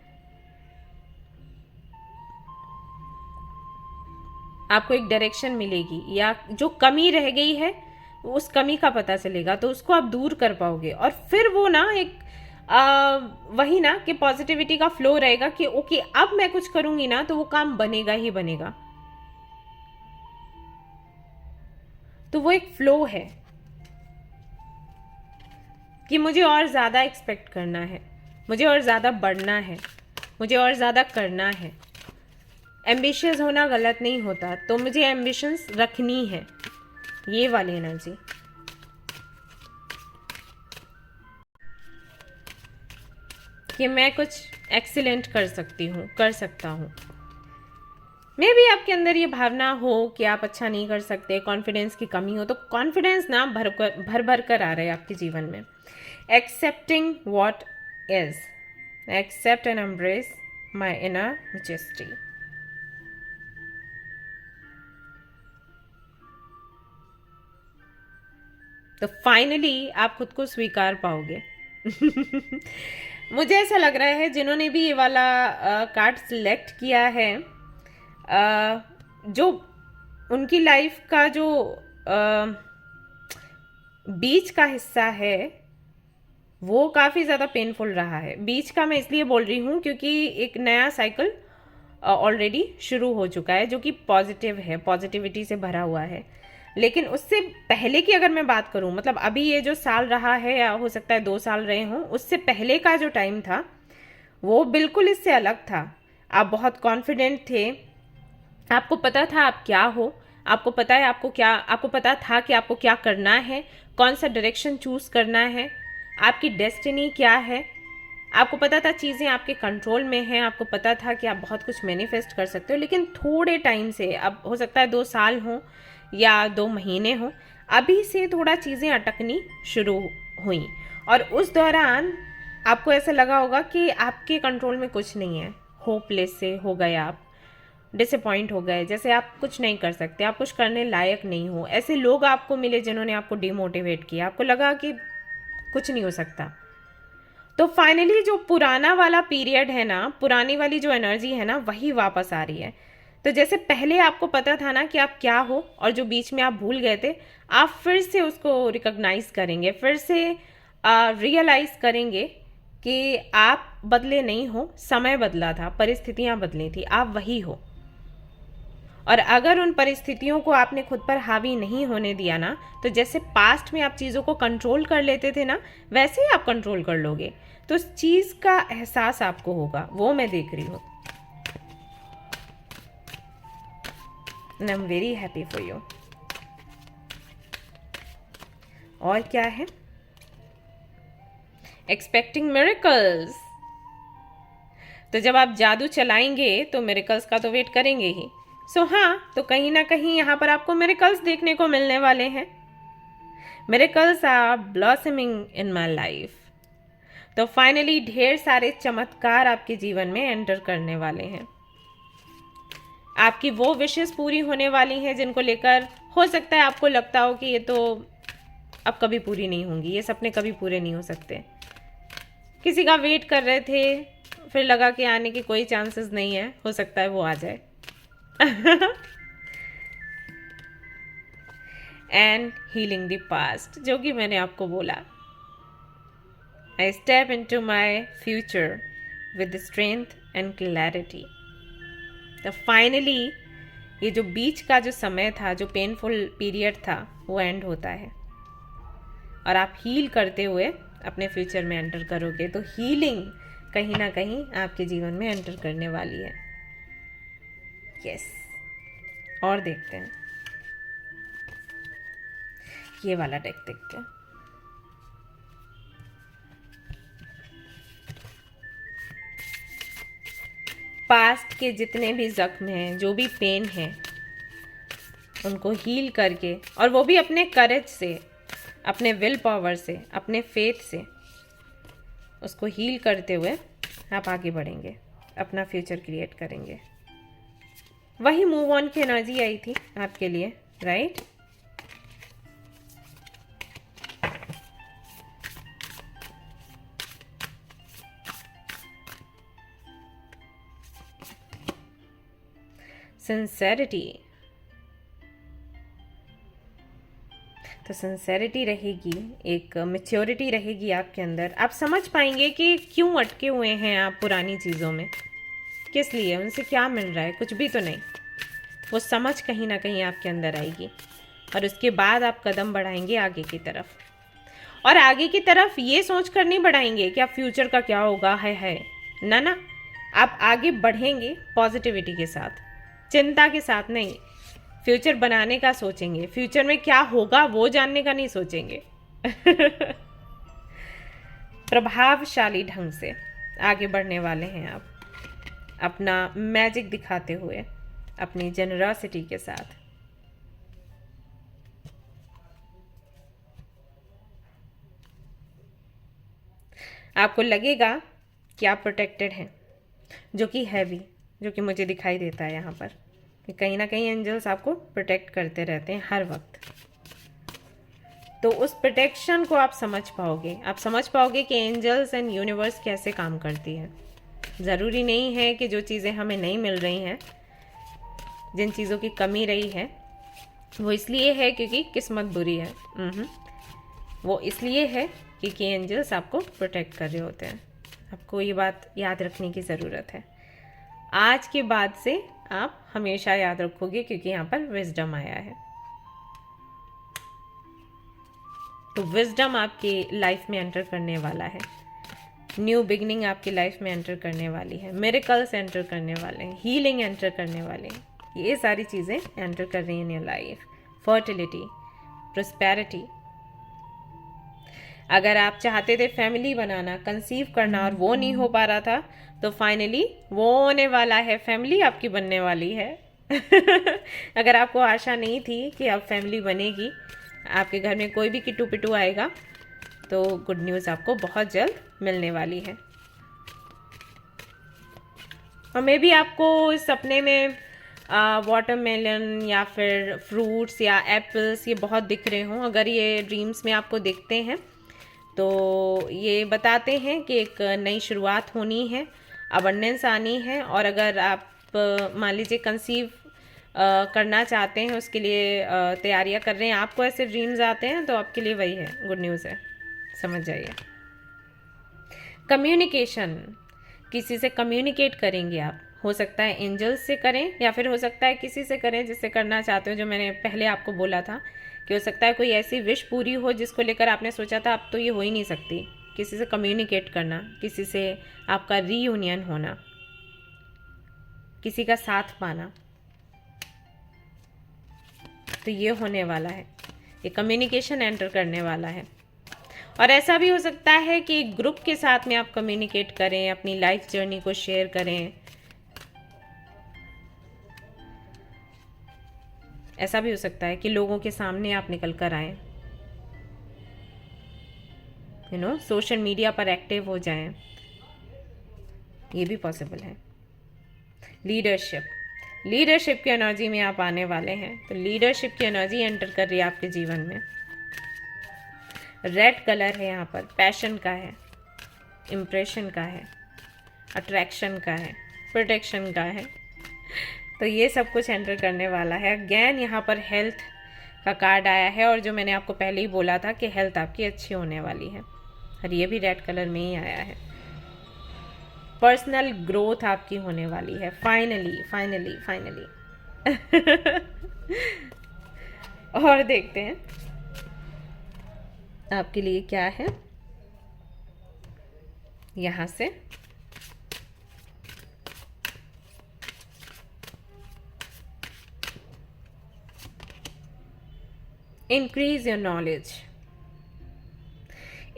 आपको एक डायरेक्शन मिलेगी या जो कमी रह गई है उस कमी का पता चलेगा, तो उसको आप दूर कर पाओगे और फिर वो ना एक वही ना कि पॉजिटिविटी का फ्लो रहेगा कि ओके अब मैं कुछ करूंगी ना तो वो काम बनेगा ही बनेगा। तो वो एक फ्लो है कि मुझे और ज़्यादा एक्सपेक्ट करना है, मुझे और ज़्यादा बढ़ना है, मुझे और ज़्यादा करना है। एम्बिशियस होना गलत नहीं होता, तो मुझे एम्बिशंस रखनी है, ये वाली एनर्जी। कि मैं कुछ एक्सीलेंट कर सकती हूँ, कर सकता हूँ। मे भी आपके अंदर ये भावना हो कि आप अच्छा नहीं कर सकते, कॉन्फिडेंस की कमी हो, तो कॉन्फिडेंस ना भर भर कर आ रहा है आपके जीवन में। Accepting what is, accept and embrace my inner majesty. तो फाइनली आप खुद को स्वीकार पाओगे। मुझे ऐसा लग रहा है जिन्होंने भी ये वाला कार्ड सिलेक्ट किया है, जो उनकी लाइफ का जो बीच का हिस्सा है वो काफ़ी ज़्यादा पेनफुल रहा है। बीच का मैं इसलिए बोल रही हूँ क्योंकि एक नया साइकिल ऑलरेडी शुरू हो चुका है जो कि पॉजिटिव है, पॉजिटिविटी से भरा हुआ है। लेकिन उससे पहले की अगर मैं बात करूं, मतलब अभी ये जो साल रहा है या हो सकता है 2 साल रहे हों, उससे पहले का जो टाइम था वो बिल्कुल इससे अलग था। आप बहुत कॉन्फिडेंट थे, आपको पता था आप क्या हो, आपको पता है आपको पता था कि आपको क्या करना है, कौन सा डायरेक्शन चूज करना है, आपकी डेस्टिनी क्या है। आपको पता था चीज़ें आपके कंट्रोल में हैं, आपको पता था कि आप बहुत कुछ मैनिफेस्ट कर सकते हो। लेकिन थोड़े टाइम से, अब हो सकता है 2 साल हो या 2 महीने हो, अभी से थोड़ा चीज़ें अटकनी शुरू हुई। और उस दौरान आपको ऐसा लगा होगा कि आपके कंट्रोल में कुछ नहीं है, होपलेस से हो गए आप, डिसअपॉइंट हो गए, जैसे आप कुछ नहीं कर सकते, आप कुछ करने लायक नहीं हो। ऐसे लोग आपको मिले जिन्होंने आपको डिमोटिवेट किया, आपको लगा कि कुछ नहीं हो सकता। तो फाइनली जो पुराना वाला पीरियड है ना, पुरानी वाली जो एनर्जी है ना, वही वापस आ रही है। तो जैसे पहले आपको पता था ना कि आप क्या हो, और जो बीच में आप भूल गए थे, आप फिर से उसको रिकॉग्नाइज करेंगे, फिर से रियलाइज करेंगे कि आप बदले नहीं हो, समय बदला था, परिस्थितियां बदली थी, आप वही हो। और अगर उन परिस्थितियों को आपने खुद पर हावी नहीं होने दिया ना, तो जैसे पास्ट में आप चीज़ों को कंट्रोल कर लेते थे ना, वैसे ही आप कंट्रोल कर लोगे। तो उस चीज़ का एहसास आपको होगा, वो मैं देख रही हूँ। And I am very happy for you. और क्या है? Expecting miracles. तो जब आप जादू चलाएंगे तो मिरेकल्स का तो वेट करेंगे ही। हाँ, तो कहीं ना कहीं यहाँ पर आपको मिरेकल्स देखने को मिलने वाले हैं। Miracles are blossoming in my life. तो फाइनली ढेर सारे चमत्कार आपके जीवन में एंटर करने वाले हैं। आपकी वो विशेष पूरी होने वाली हैं जिनको लेकर हो सकता है आपको लगता हो कि ये तो अब कभी पूरी नहीं होंगी, ये सपने कभी पूरे नहीं हो सकते। किसी का वेट कर रहे थे, फिर लगा कि आने की कोई चांसेस नहीं है, हो सकता है वो आ जाए। एंड हीलिंग द पास्ट, जो कि मैंने आपको बोला, I step into my future with strength and clarity. तो फाइनली ये जो बीच का जो समय था, जो पेनफुल पीरियड था, वो एंड होता है और आप हील करते हुए अपने फ्यूचर में एंटर करोगे। तो हीलिंग कहीं ना कहीं आपके जीवन में एंटर करने वाली है। यस। और देखते हैं ये वाला डेक देखते हैं। पास्ट के जितने भी जख्म हैं, जो भी पेन है, उनको हील करके, और वो भी अपने करेज से, अपने विल पावर से, अपने फेथ से, उसको हील करते हुए आप आगे बढ़ेंगे, अपना फ्यूचर क्रिएट करेंगे। वही मूव ऑन की एनर्जी आई थी आपके लिए, राइट? सिंसेरिटी। तो सिंसेरिटी रहेगी, एक मैच्योरिटी रहेगी आपके अंदर। आप समझ पाएंगे कि क्यों अटके हुए हैं आप पुरानी चीज़ों में, किस लिए, उनसे क्या मिल रहा है, कुछ भी तो नहीं। वो समझ कहीं ना कहीं आपके अंदर आएगी और उसके बाद आप कदम बढ़ाएंगे आगे की तरफ। और आगे की तरफ ये सोच कर नहीं बढ़ाएंगे कि आप फ्यूचर का क्या होगा, है ना ना। आप आगे बढ़ेंगे पॉजिटिविटी के साथ, चिंता के साथ नहीं। फ्यूचर बनाने का सोचेंगे, फ्यूचर में क्या होगा वो जानने का नहीं सोचेंगे। प्रभावशाली ढंग से आगे बढ़ने वाले हैं आप, अपना मैजिक दिखाते हुए, अपनी जेनरसिटी के साथ। आपको लगेगा कि आप प्रोटेक्टेड हैं, जो कि है भी, जो कि मुझे दिखाई देता है यहाँ पर कि कहीं ना कहीं एंजल्स आपको प्रोटेक्ट करते रहते हैं हर वक्त। तो उस प्रोटेक्शन को आप समझ पाओगे, आप समझ पाओगे कि एंजल्स एंड यूनिवर्स कैसे काम करती है। ज़रूरी नहीं है कि जो चीज़ें हमें नहीं मिल रही हैं, जिन चीज़ों की कमी रही है, वो इसलिए है क्योंकि किस्मत बुरी है। वो इसलिए है क्योंकि एंजल्स आपको प्रोटेक्ट कर रहे होते हैं। आपको ये बात याद रखने की ज़रूरत है। आज के बाद से आप हमेशा याद रखोगे क्योंकि यहाँ पर विजडम आया है। तो विजडम आपके लाइफ में एंटर करने वाला है। न्यू बिगनिंग आपकी लाइफ में एंटर करने वाली है, मिरेकल्स एंटर करने वाले हैं, हीलिंग एंटर करने वाले हैं, ये सारी चीज़ें एंटर कर रही हैं in your life. Fertility, prosperity. अगर आप चाहते थे फैमिली बनाना, कंसीव करना और वो नहीं हो पा रहा था, तो फाइनली वो होने वाला है, फैमिली आपकी बनने वाली है। अगर आपको आशा नहीं थी कि अब फैमिली बनेगी, आपके घर में कोई भी किट्टू पिट्टू आएगा, तो गुड न्यूज़ आपको बहुत जल्द मिलने वाली है। और मे भी आपको इस सपने में वाटरमेलन या फिर फ्रूट्स या एप्पल्स ये बहुत दिख रहे हों। अगर ये ड्रीम्स में आपको दिखते हैं तो ये बताते हैं कि एक नई शुरुआत होनी है, अबंडेंस आनी है। और अगर आप मान लीजिए कंसीव करना चाहते हैं, उसके लिए तैयारियां कर रहे हैं, आपको ऐसे ड्रीम्स आते हैं, तो आपके लिए वही है, गुड न्यूज़ है, समझ जाइए। कम्युनिकेशन, किसी से कम्युनिकेट करेंगे आप, हो सकता है एंजल्स से करें या फिर हो सकता है किसी से करें जिससे करना चाहते हो। जो मैंने पहले आपको बोला था कि हो सकता है कोई ऐसी विश पूरी हो जिसको लेकर आपने सोचा था अब तो ये हो ही नहीं सकती। किसी से कम्युनिकेट करना, किसी से आपका रीयूनियन होना, किसी का साथ पाना, तो ये होने वाला है, ये कम्युनिकेशन एंटर करने वाला है। और ऐसा भी हो सकता है कि एक ग्रुप के साथ में आप कम्युनिकेट करें, अपनी लाइफ जर्नी को शेयर करें। ऐसा भी हो सकता है कि लोगों के सामने आप निकल कर आएं, सोशल मीडिया पर एक्टिव हो जाएं, ये भी पॉसिबल है। लीडरशिप की एनर्जी में आप आने वाले हैं, तो लीडरशिप की एनर्जी एंटर कर रही है आपके जीवन में। रेड कलर है यहाँ पर, पैशन का है, इम्प्रेशन का है, अट्रैक्शन का है, प्रोटेक्शन का है, तो ये सब कुछ एंटर करने वाला है। अगेन यहाँ पर हेल्थ का कार्ड आया है, और जो मैंने आपको पहले ही बोला था कि हेल्थ आपकी अच्छी होने वाली है, और ये भी रेड कलर में ही आया है। पर्सनल ग्रोथ आपकी होने वाली है, फाइनली। और देखते हैं आपके लिए क्या है यहां से। Increase your knowledge,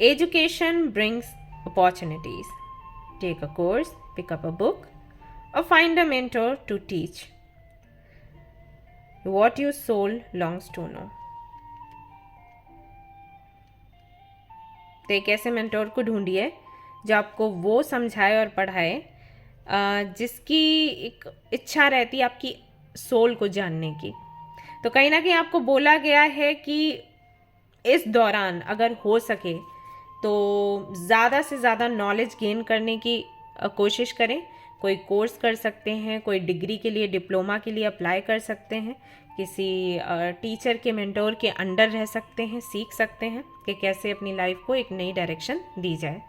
education brings opportunities, take a course, pick up a book or find a mentor to teach what your soul longs to know। तो एक ऐसे मेंटोर को ढूंढिए जो आपको वो समझाए और पढ़ाए जिसकी एक इच्छा रहती है आपकी सोल को जानने की। तो कहीं ना कहीं आपको बोला गया है कि इस दौरान अगर हो सके तो ज़्यादा से ज़्यादा नॉलेज गेन करने की कोशिश करें। कोई कोर्स कर सकते हैं, कोई डिग्री के लिए, डिप्लोमा के लिए अप्लाई कर सकते हैं, किसी टीचर के मेंटोर के अंडर रह सकते हैं, सीख सकते हैं कि कैसे अपनी लाइफ को एक नई डायरेक्शन दी जाए,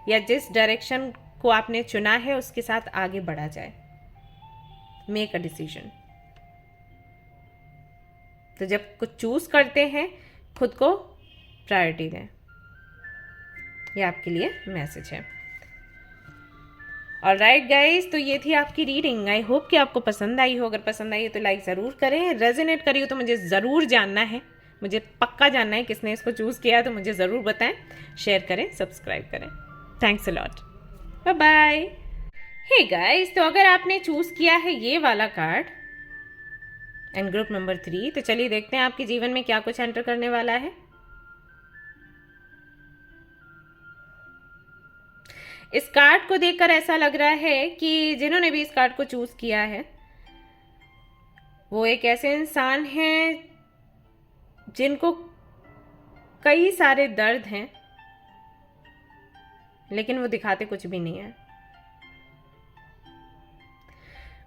या जिस डायरेक्शन को आपने चुना है उसके साथ आगे बढ़ा जाए। Make a decision. तो जब कुछ चूज करते हैं खुद को प्रायोरिटी दें, ये आपके लिए मैसेज है। ऑलराइट गाइस, तो ये थी आपकी रीडिंग। आई होप कि आपको पसंद आई हो। अगर पसंद आई हो तो लाइक ज़रूर करें, रेजोनेट करी हो तो मुझे ज़रूर जानना है, मुझे पक्का जानना है किसने इसको चूज़ किया है, तो मुझे ज़रूर बताएं। शेयर करें, सब्सक्राइब करें। Thanks a lot, bye bye. Hey guys, तो अगर आपने चूज़ किया है ये वाला कार्ड एंड ग्रुप नंबर 3, तो चलिए देखते हैं आपके जीवन में क्या कुछ एंटर करने वाला है। इस कार्ड को देखकर ऐसा लग रहा है कि जिन्होंने भी इस कार्ड को चूज किया है वो एक ऐसे इंसान हैं जिनको कई सारे दर्द हैं, लेकिन वो दिखाते कुछ भी नहीं है।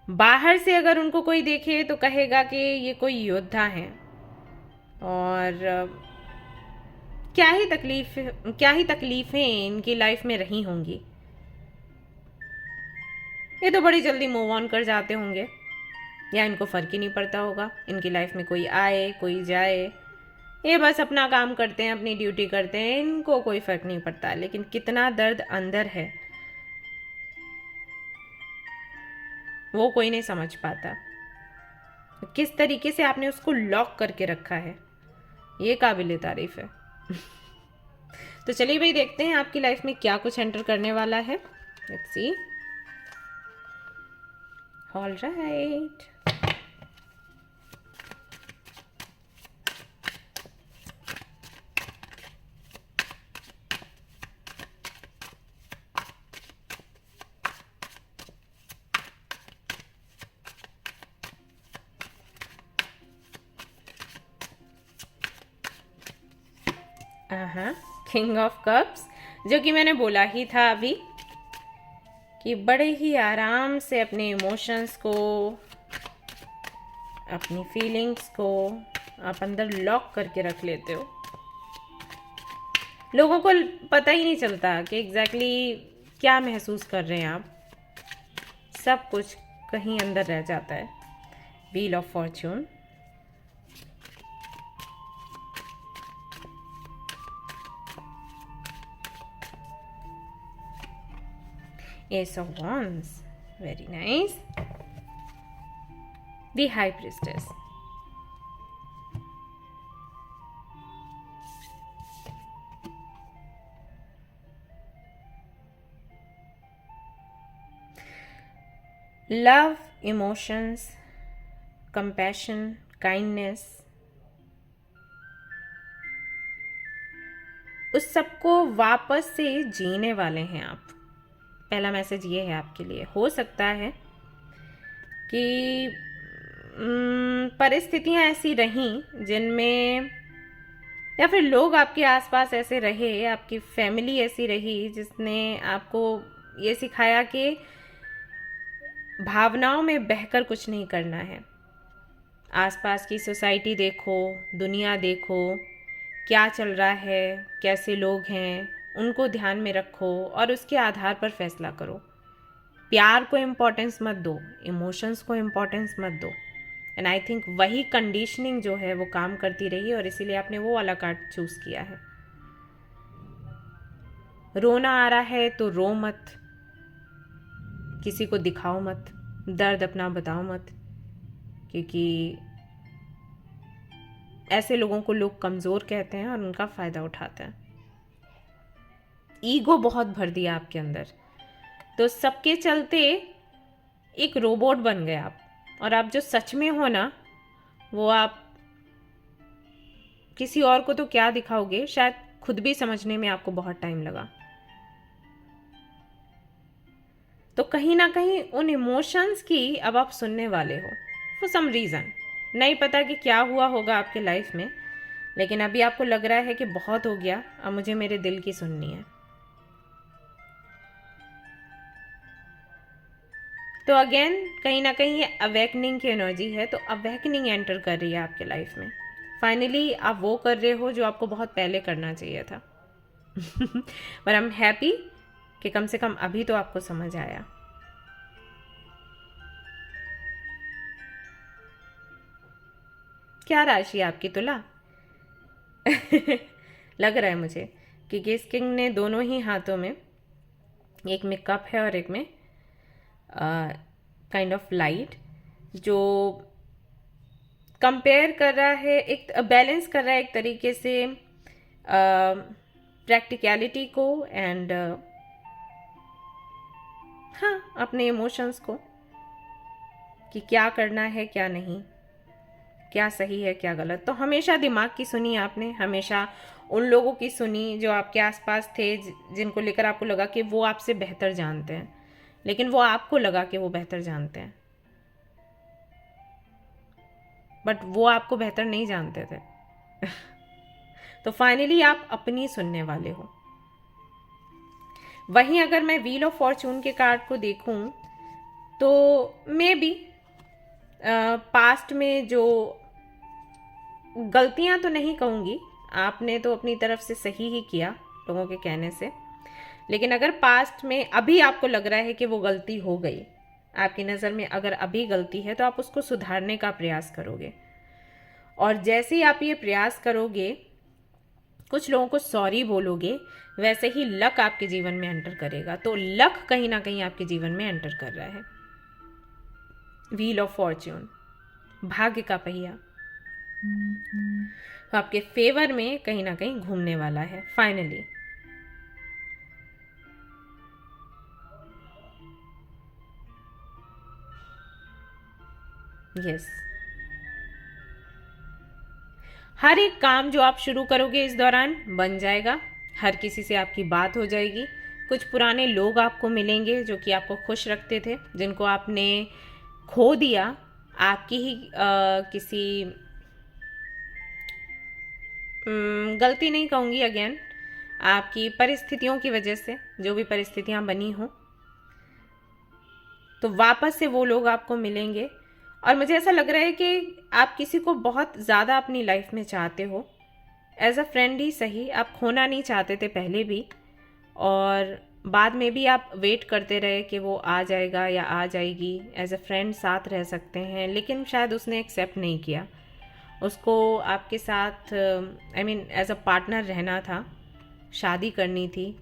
बाहर से अगर उनको कोई देखे तो कहेगा कि ये कोई योद्धा हैं, और क्या ही तकलीफें इनकी लाइफ में रही होंगी। ये तो बड़ी जल्दी मूव ऑन कर जाते होंगे, या इनको फ़र्क ही नहीं पड़ता होगा इनकी लाइफ में कोई आए कोई जाए, ये बस अपना काम करते हैं, अपनी ड्यूटी करते हैं, इनको कोई फर्क नहीं पड़ता। लेकिन कितना दर्द अंदर है वो कोई नहीं समझ पाता। किस तरीके से आपने उसको लॉक करके रखा है, ये काबिल तारीफ है। तो चलिए भाई, देखते हैं आपकी लाइफ में क्या कुछ एंटर करने वाला है। Let's see. All right. King of cups, जो कि मैंने बोला ही था अभी कि बड़े ही आराम से अपने इमोशंस को, अपनी फीलिंग्स को आप अंदर लॉक करके रख लेते हो। लोगों को पता ही नहीं चलता कि एग्जैक्टली क्या महसूस कर रहे हैं आप। सब कुछ कहीं अंदर रह जाता है। Wheel of Fortune, Ace of Wands, very nice. The High Priestess. Love, emotions, compassion, kindness, उस सबको वापस से जीने वाले हैं आप। पहला मैसेज ये है आपके लिए। हो सकता है कि परिस्थितियां ऐसी रहीं जिनमें, या फिर लोग आपके आसपास ऐसे रहे, आपकी फैमिली ऐसी रही जिसने आपको ये सिखाया कि भावनाओं में बहकर कुछ नहीं करना है। आसपास की सोसाइटी देखो, दुनिया देखो, क्या चल रहा है, कैसे लोग हैं, उनको ध्यान में रखो और उसके आधार पर फैसला करो। प्यार को इम्पोर्टेंस मत दो, इमोशंस को इम्पोर्टेंस मत दो। एंड आई थिंक वही कंडीशनिंग जो है वो काम करती रही और इसीलिए आपने वो वाला कार्ड चूज किया है। रोना आ रहा है तो रो मत, किसी को दिखाओ मत, दर्द अपना बताओ मत, क्योंकि ऐसे लोगों को लोग कमज़ोर कहते हैं और उनका फ़ायदा उठाते हैं। ईगो बहुत भर दिया आपके अंदर, तो सबके चलते एक रोबोट बन गए आप। और आप जो सच में हो ना, वो आप किसी और को तो क्या दिखाओगे, शायद खुद भी समझने में आपको बहुत टाइम लगा। तो कहीं ना कहीं उन इमोशंस की अब आप सुनने वाले हो फॉर सम रीज़न। नहीं पता कि क्या हुआ होगा आपके लाइफ में, लेकिन अभी आपको लग रहा है कि बहुत हो गया, अब मुझे मेरे दिल की सुननी है। तो अगेन कहीं ना कहीं ये अवेकनिंग की एनर्जी है। तो अवेकनिंग एंटर कर रही है आपके लाइफ में। फाइनली आप वो कर रहे हो जो आपको बहुत पहले करना चाहिए था। पर आई एम हैप्पी कि कम से कम अभी तो आपको समझ आया। क्या राशि है आपकी? तुला। लग रहा है मुझे कि गेस किंग ने दोनों ही हाथों में, एक में कप है और एक में काइंड ऑफ लाइट, जो कंपेयर कर रहा है, एक बैलेंस कर रहा है एक तरीके से प्रैक्टिकलिटी को एंड हाँ, अपने इमोशंस को, कि क्या करना है क्या नहीं, क्या सही है क्या गलत। तो हमेशा दिमाग की सुनी आपने, हमेशा उन लोगों की सुनी जो आपके आसपास थे, जिनको लेकर आपको लगा कि वो आपसे बेहतर जानते हैं, लेकिन वो आपको लगा कि वो बेहतर जानते हैं, बट वो आपको बेहतर नहीं जानते थे। तो फाइनली आप अपनी सुनने वाले हो। वहीं अगर मैं व्हील ऑफ फॉर्चून के कार्ड को देखूं तो मे बी पास्ट में जो गलतियां तो नहीं कहूँगी, आपने तो अपनी तरफ से सही ही किया लोगों के कहने से, लेकिन अगर पास्ट में अभी आपको लग रहा है कि वो गलती हो गई, आपकी नज़र में अगर अभी गलती है, तो आप उसको सुधारने का प्रयास करोगे। और जैसे ही आप ये प्रयास करोगे, कुछ लोगों को सॉरी बोलोगे, वैसे ही लक आपके जीवन में एंटर करेगा। तो लक कहीं ना कहीं आपके जीवन में एंटर कर रहा है। व्हील ऑफ फॉर्च्यून, भाग्य का पहिया, तो आपके फेवर में कहीं ना कहीं घूमने वाला है फाइनली। यस, हर एक काम जो आप शुरू करोगे इस दौरान बन जाएगा। हर किसी से आपकी बात हो जाएगी। कुछ पुराने लोग आपको मिलेंगे जो कि आपको खुश रखते थे, जिनको आपने खो दिया आपकी ही किसी गलती नहीं कहूँगी, अगेन आपकी परिस्थितियों की वजह से, जो भी परिस्थितियाँ बनी हो, तो वापस से वो लोग आपको मिलेंगे। और मुझे ऐसा लग रहा है कि आप किसी को बहुत ज़्यादा अपनी लाइफ में चाहते हो, एज अ फ्रेंड ही सही। आप खोना नहीं चाहते थे पहले भी, और बाद में भी आप वेट करते रहे कि वो आ जाएगा या आ जाएगी, एज अ फ्रेंड साथ रह सकते हैं, लेकिन शायद उसने एक्सेप्ट नहीं किया। उसको आपके साथ I mean as a partner रहना था, शादी करनी थी,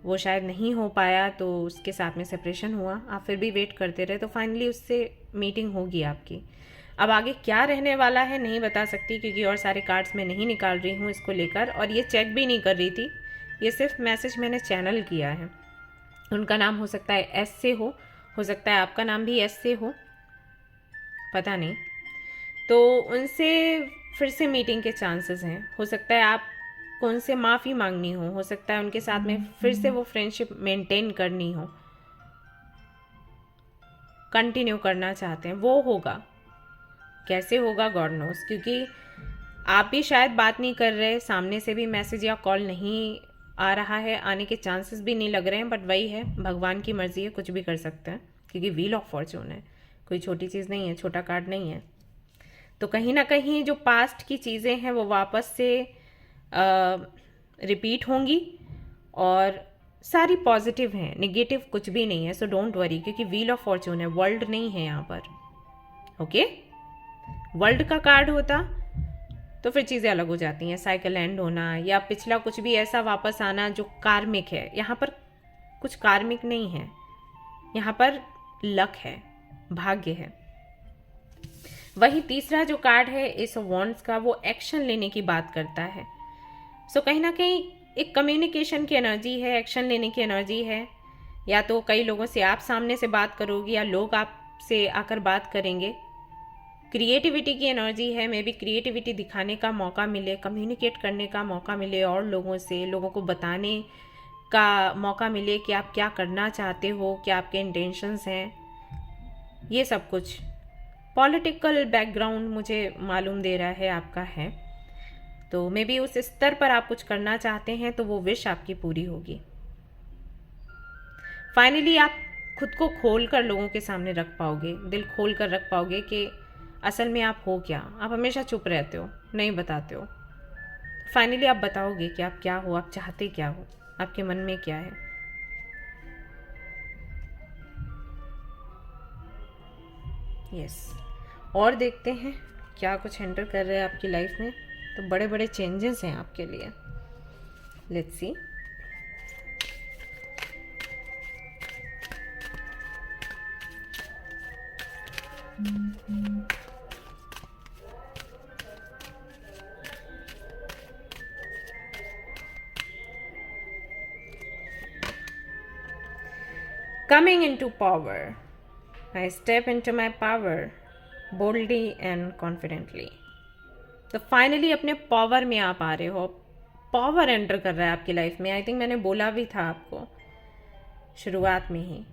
वो शायद नहीं हो पाया, तो उसके साथ में सेपरेशन हुआ। आप फिर भी वेट करते रहे, तो फाइनली उससे मीटिंग होगी आपकी। अब आगे क्या रहने वाला है नहीं बता सकती, क्योंकि और सारे कार्ड्स मैं नहीं निकाल रही हूँ इसको लेकर, और ये चेक भी नहीं कर रही थी। ये सिर्फ मैसेज मैंने चैनल किया है। उनका नाम हो सकता है एस से हो सकता है आपका नाम भी एस से हो, पता नहीं। तो उनसे फिर से मीटिंग के चांसेस हैं। हो सकता है आपको उनसे माफ़ी मांगनी हो सकता है उनके साथ में फिर से वो फ्रेंडशिप मेंटेन करनी हो, कंटिन्यू करना चाहते हैं। वो होगा, कैसे होगा गॉड नोस, क्योंकि आप भी शायद बात नहीं कर रहे, सामने से भी मैसेज या कॉल नहीं आ रहा है, आने के चांसेस भी नहीं लग रहे हैं। बट वही है, भगवान की मर्जी है, कुछ भी कर सकते हैं, क्योंकि व्हील ऑफ फॉर्च्यून है, कोई छोटी चीज़ नहीं है, छोटा कार्ड नहीं है। तो कहीं ना कहीं जो पास्ट की चीज़ें हैं वो वापस से रिपीट होंगी, और सारी पॉजिटिव हैं, नेगेटिव कुछ भी नहीं है। सो डोंट वरी, क्योंकि व्हील ऑफ फॉर्च्यून है, वर्ल्ड नहीं है यहाँ पर। ओके, वर्ल्ड का कार्ड होता तो फिर चीज़ें अलग हो जाती हैं, साइकिल एंड होना या पिछला कुछ भी ऐसा वापस आना जो कार्मिक है। यहाँ पर कुछ कार्मिक नहीं है, यहाँ पर लक है, भाग्य है। वही तीसरा जो कार्ड है एस ऑफ वॉन्ड्स का, वो एक्शन लेने की बात करता है। सो कहीं ना कहीं एक कम्युनिकेशन की एनर्जी है, एक्शन लेने की एनर्जी है। या तो कई लोगों से आप सामने से बात करोगे, या लोग आपसे आकर बात करेंगे। क्रिएटिविटी की एनर्जी है, मे बी क्रिएटिविटी दिखाने का मौका मिले, कम्युनिकेट करने का मौका मिले, और लोगों से, लोगों को बताने का मौका मिले कि आप क्या करना चाहते हो, क्या आपके इंटेंशंस हैं, ये सब कुछ। पॉलिटिकल बैकग्राउंड मुझे मालूम दे रहा है आपका है, तो मे बी उस स्तर पर आप कुछ करना चाहते हैं, तो वो विश आपकी पूरी होगी। फाइनली आप खुद को खोल कर लोगों के सामने रख पाओगे, दिल खोल कर रख पाओगे कि असल में आप हो क्या। आप हमेशा चुप रहते हो, नहीं बताते हो। फाइनली आप बताओगे कि आप क्या हो, आप चाहते क्या हो, आपके मन में क्या है। यस, और देखते हैं क्या कुछ एंटर कर रहे हैं आपकी लाइफ में। तो बड़े बड़े चेंजेस हैं आपके लिए, let's see. Coming into power, I step into my power boldly and confidently. तो फाइनली अपने पावर में आप आ रहे हो, पावर एंटर कर रहा है आपकी लाइफ में। आई थिंक मैंने बोला भी था आपको शुरुआत में ही।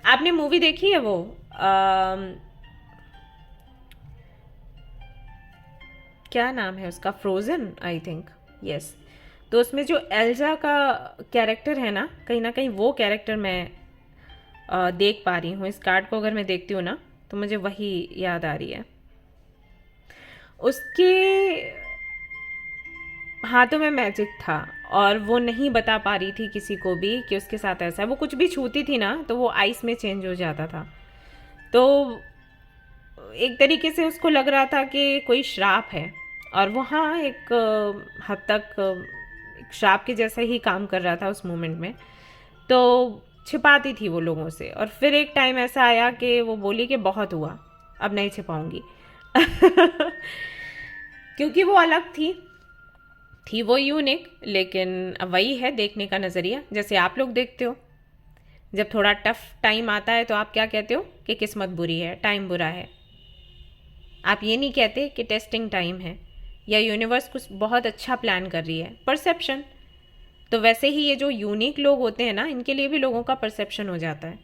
आपने मूवी देखी है वो क्या नाम है उसका, फ्रोजन आई थिंक, यस। तो उसमें जो एल्जा का कैरेक्टर है ना कहीं वो कैरेक्टर मैं देख पा रही हूँ। इस कार्ड को अगर मैं देखती हूँ ना तो मुझे वही याद आ रही है। उसके हाथों में मैजिक था, और वो नहीं बता पा रही थी किसी को भी कि उसके साथ ऐसा है। वो कुछ भी छूती थी ना तो वो आइस में चेंज हो जाता था। तो एक तरीके से उसको लग रहा था कि कोई श्राप है, और वो हाँ एक हद तक एक श्राप के जैसा ही काम कर रहा था उस मोमेंट में। तो छिपाती थी वो लोगों से, और फिर एक टाइम ऐसा आया कि वो बोली कि बहुत हुआ, अब नहीं छिपाऊंगी। क्योंकि वो अलग थी वो यूनिक, लेकिन वही है देखने का नज़रिया, जैसे आप लोग देखते हो। जब थोड़ा टफ टाइम आता है तो आप क्या कहते हो कि किस्मत बुरी है, टाइम बुरा है। आप ये नहीं कहते कि टेस्टिंग टाइम है या यूनिवर्स कुछ बहुत अच्छा प्लान कर रही है। परसेप्शन। तो वैसे ही ये जो यूनिक लोग होते हैं ना, इनके लिए भी लोगों का परसेप्शन हो जाता है।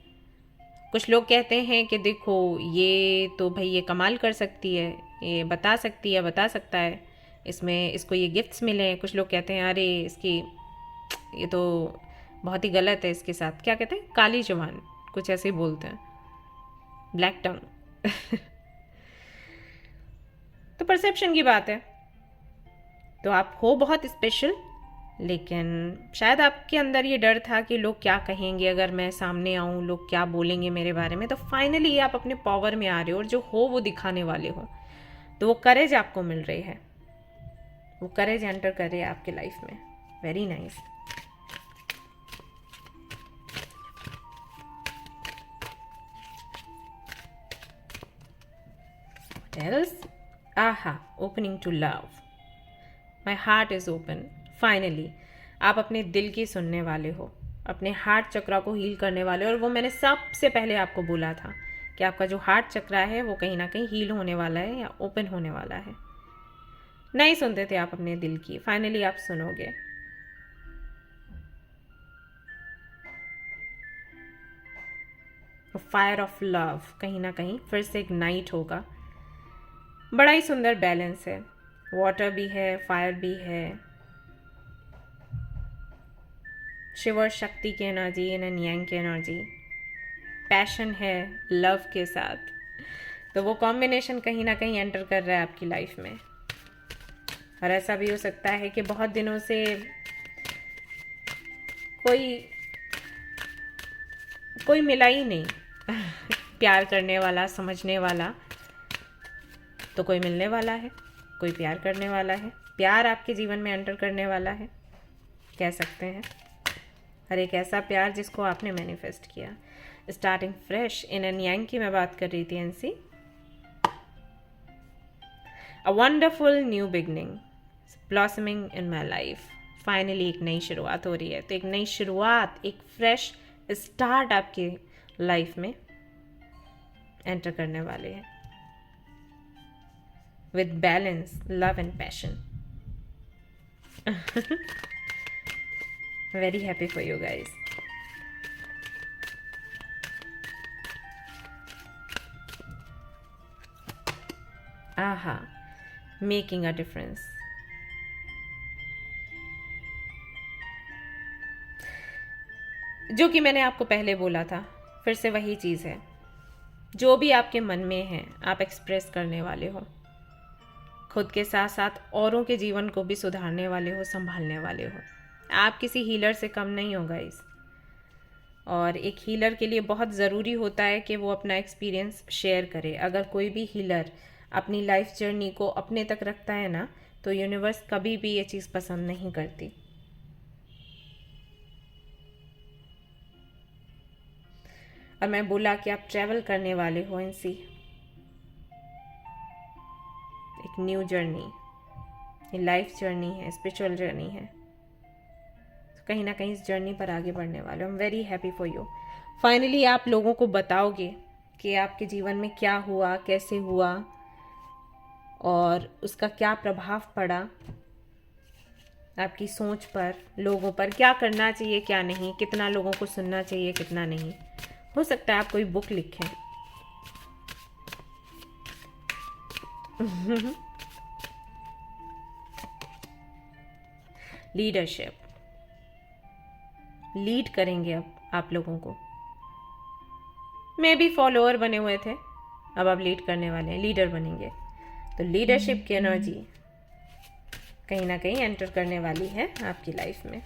कुछ लोग कहते हैं कि देखो ये तो भाई ये कमाल कर सकती है, ये बता सकती है, बता सकता है, इसमें इसको ये गिफ्ट्स मिले हैं। कुछ लोग कहते हैं अरे इसकी ये तो बहुत ही गलत है, इसके साथ क्या कहते हैं, काली जुबान, कुछ ऐसे ही बोलते हैं, ब्लैक टंग। तो परसेप्शन की बात है। तो आप हो बहुत स्पेशल, लेकिन शायद आपके अंदर ये डर था कि लोग क्या कहेंगे अगर मैं सामने आऊँ, लोग क्या बोलेंगे मेरे बारे में। तो फाइनली आप अपने पावर में आ रहे हो और जो हो वो दिखाने वाले हो। तो वो करेज आपको मिल रही है, वो करेज एंटर कर रहे हैं आपके लाइफ में। Very nice. else aha opening to love, my heart is open finally। आप अपने दिल की सुनने वाले हो, अपने हार्ट चक्रा को हील करने वाले हो। और वो मैंने सबसे पहले आपको बोला था कि आपका जो हार्ट चक्रा है वो कहीं ना कहीं हील होने वाला है या ओपन होने वाला है। नहीं सुनते थे आप अपने दिल की, फाइनली आप सुनोगे। फायर ऑफ लव कहीं ना कहीं फिर से इग्नाइट होगा। बड़ा ही सुंदर बैलेंस है, वाटर भी है, फायर भी है, शिवर शक्ति की एनर्जी, एंड यांग की एनर्जी, पैशन है लव के साथ। तो वो कॉम्बिनेशन कहीं ना कहीं एंटर कर रहा है आपकी लाइफ में। और ऐसा भी हो सकता है कि बहुत दिनों से कोई मिला ही नहीं प्यार करने वाला, समझने वाला। तो कोई मिलने वाला है, कोई प्यार करने वाला है, प्यार आपके जीवन में एंटर करने वाला है, कह सकते हैं। और एक ऐसा प्यार जिसको आपने मैनिफेस्ट किया। स्टार्टिंग फ्रेश इन एन यांग की मैं बात कर रही थी NC. A wonderful new beginning blossoming in my life. Finally एक नई शुरुआत हो रही है। तो एक नई शुरुआत, एक फ्रेश स्टार्ट आपके लाइफ में एंटर करने वाले हैं with balance, love and passion। Very happy for you guys। aha making a difference। जो कि मैंने आपको पहले बोला था, फिर से वही चीज़ है। जो भी आपके मन में है आप एक्सप्रेस करने वाले हो। खुद के साथ साथ औरों के जीवन को भी सुधारने वाले हो, संभालने वाले हो। आप किसी हीलर से कम नहीं हो गाइस। और एक हीलर के लिए बहुत ज़रूरी होता है कि वो अपना एक्सपीरियंस शेयर करे। अगर कोई भी हीलर अपनी लाइफ जर्नी को अपने तक रखता है ना, तो यूनिवर्स कभी भी ये चीज़ पसंद नहीं करती। और मैं बोला कि आप ट्रैवल करने वाले हो इनसी, एक न्यू जर्नी, ये लाइफ जर्नी है, स्पिरिचुअल जर्नी है। तो कहीं ना कहीं इस जर्नी पर आगे बढ़ने वाले हो। I am very happy for you. Finally आप लोगों को बताओगे कि आपके जीवन में क्या हुआ, कैसे हुआ, और उसका क्या प्रभाव पड़ा आपकी सोच पर, लोगों पर, क्या करना चाहिए क्या नहीं, कितना लोगों को सुनना चाहिए कितना नहीं। हो सकता है आप कोई बुक लिखें। लीडरशिप, लीड करेंगे अब आप लोगों को। मैं भी फॉलोअर बने हुए थे, अब आप लीड करने वाले हैं, लीडर बनेंगे। तो लीडरशिप की एनर्जी कहीं ना कहीं एंटर करने वाली है आपकी लाइफ में।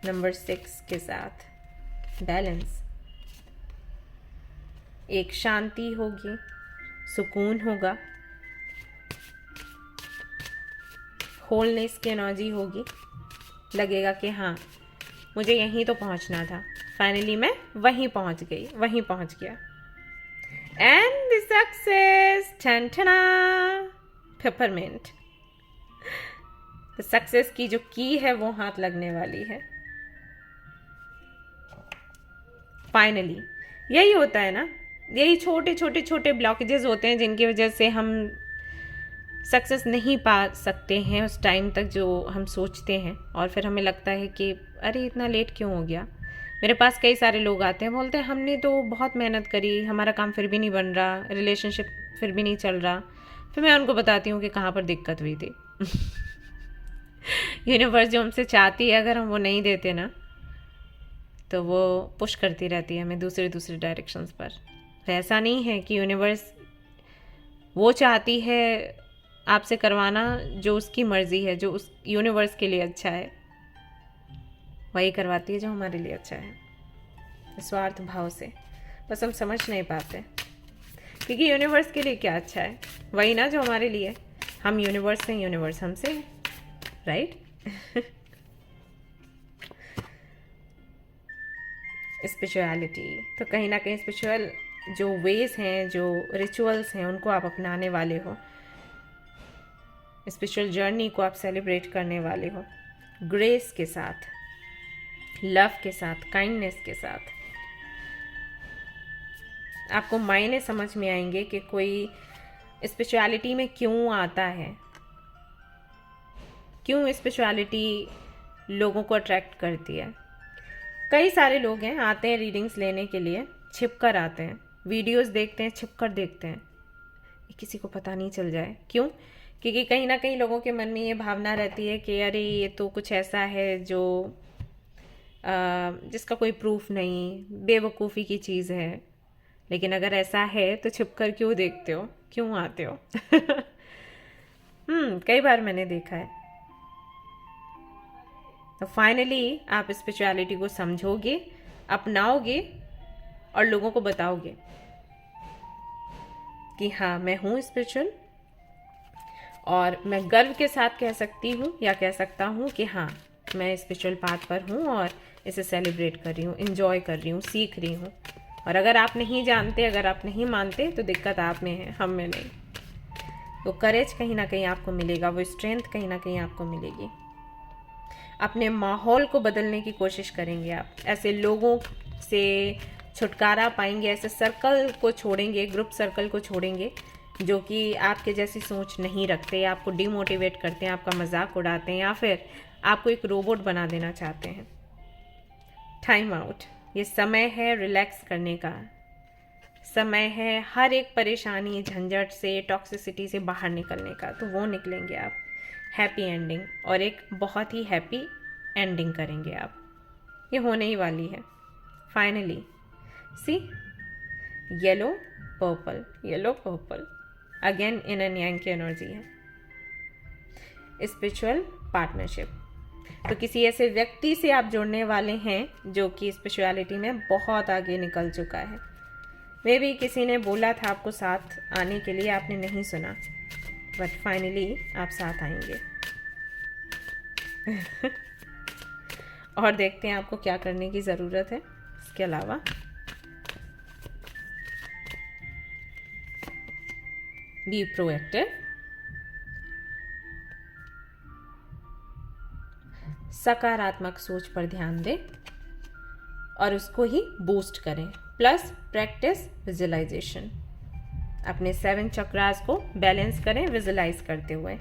नंबर 6 के साथ बैलेंस, एक शांति होगी, सुकून होगा, होलनेस की एनर्जी होगी, लगेगा कि हाँ मुझे यहीं तो पहुंचना था, फाइनली मैं वहीं पहुंच गई, वहीं पहुंच गया। एंड द सक्सेस, ठनठना, पेपरमिंट। सक्सेस की जो की है वो हाथ लगने वाली है फाइनली। यही होता है ना, यही छोटे छोटे छोटे ब्लॉकेजेस होते हैं जिनकी वजह से हम सक्सेस नहीं पा सकते हैं उस टाइम तक जो हम सोचते हैं, और फिर हमें लगता है कि अरे इतना लेट क्यों हो गया। मेरे पास कई सारे लोग आते हैं, बोलते हैं हमने तो बहुत मेहनत करी, हमारा काम फिर भी नहीं बन रहा, रिलेशनशिप फिर भी नहीं चल रहा। फिर मैं उनको बताती हूँ कि कहाँ पर दिक्कत हुई थी। यूनिवर्स जो हमसे चाहती है अगर हम वो नहीं देते ना, तो वो पुश करती रहती है हमें दूसरे दूसरे डायरेक्शंस पर। तो ऐसा नहीं है कि यूनिवर्स वो चाहती है आपसे करवाना जो उसकी मर्ज़ी है, जो उस यूनिवर्स के लिए अच्छा है, वही करवाती है जो हमारे लिए अच्छा है, स्वार्थ भाव से। बस हम समझ नहीं पाते, क्योंकि यूनिवर्स के लिए क्या अच्छा है, वही ना जो हमारे लिए। हम यूनिवर्स से, यूनिवर्स हमसे, राइट। स्पिरिचुअलिटी तो कहीं ना कहीं स्पिरिचुअल जो वेज हैं, जो रिचुअल्स हैं, उनको आप अपनाने वाले हो, स्पिरिचुअल जर्नी को आप सेलिब्रेट करने वाले हो, ग्रेस के साथ, लव के साथ, काइंडनेस के साथ। आपको मायने समझ में आएंगे कि कोई स्पिरिचुअलिटी में क्यों आता है, क्यों स्पिरिचुअलिटी लोगों को अट्रैक्ट करती है। कई सारे लोग हैं, आते हैं रीडिंग्स लेने के लिए, छिप कर आते हैं, वीडियोस देखते हैं, छिप कर देखते हैं, किसी को पता नहीं चल जाए। क्यों? क्योंकि कहीं ना कहीं लोगों के मन में ये भावना रहती है कि अरे ये तो कुछ ऐसा है जो जिसका कोई प्रूफ नहीं, बेवकूफ़ी की चीज़ है। लेकिन अगर ऐसा है तो छिप कर क्यों देखते हो, क्यों आते हो? कई बार मैंने देखा है। तो फाइनली आप स्पिरिचुअलिटी को समझोगे, अपनाओगे और लोगों को बताओगे कि हाँ मैं हूँ स्पिरिचुअल, और मैं गर्व के साथ कह सकती हूँ या कह सकता हूँ कि हाँ मैं स्पिरिचुअल पाथ पर हूँ और इसे सेलिब्रेट कर रही हूँ, इंजॉय कर रही हूँ, सीख रही हूँ। और अगर आप नहीं जानते, अगर आप नहीं मानते, तो दिक्कत आप में है, हम में नहीं। वो करेज कहीं ना कहीं आपको मिलेगा, वो स्ट्रेंथ कहीं ना कहीं आपको मिलेगी। अपने माहौल को बदलने की कोशिश करेंगे आप, ऐसे लोगों से छुटकारा पाएंगे, ऐसे सर्कल को छोड़ेंगे, ग्रुप सर्कल को छोड़ेंगे जो कि आपके जैसी सोच नहीं रखते, आपको डिमोटिवेट करते हैं, आपका मजाक उड़ाते हैं, या फिर आपको एक रोबोट बना देना चाहते हैं। टाइम आउट, ये समय है रिलैक्स करने का, समय है हर एक परेशानी, झंझट से, टॉक्सिसिटी से बाहर निकलने का। तो वो निकलेंगे आप, हैप्पी एंडिंग, और एक बहुत ही हैप्पी एंडिंग करेंगे आप। ये होने ही वाली है finally. See, yellow purple, yellow purple again yin and yang की एनर्जी है। स्पिरिचुअल पार्टनरशिप, तो किसी ऐसे व्यक्ति से आप जुड़ने वाले हैं जो कि स्पिरिचुअलिटी में बहुत आगे निकल चुका है। मे भी किसी ने बोला था आपको साथ आने के लिए, आपने नहीं सुना, बट फाइनली आप साथ आएंगे। और देखते हैं आपको क्या करने की ज़रूरत है इसके अलावा। बी प्रोएक्टिव, सकारात्मक सोच पर ध्यान दें और उसको ही बूस्ट करें, प्लस प्रैक्टिस विजुअलाइजेशन। अपने 7 चक्रास को बैलेंस करें विजुअलाइज करते हुए।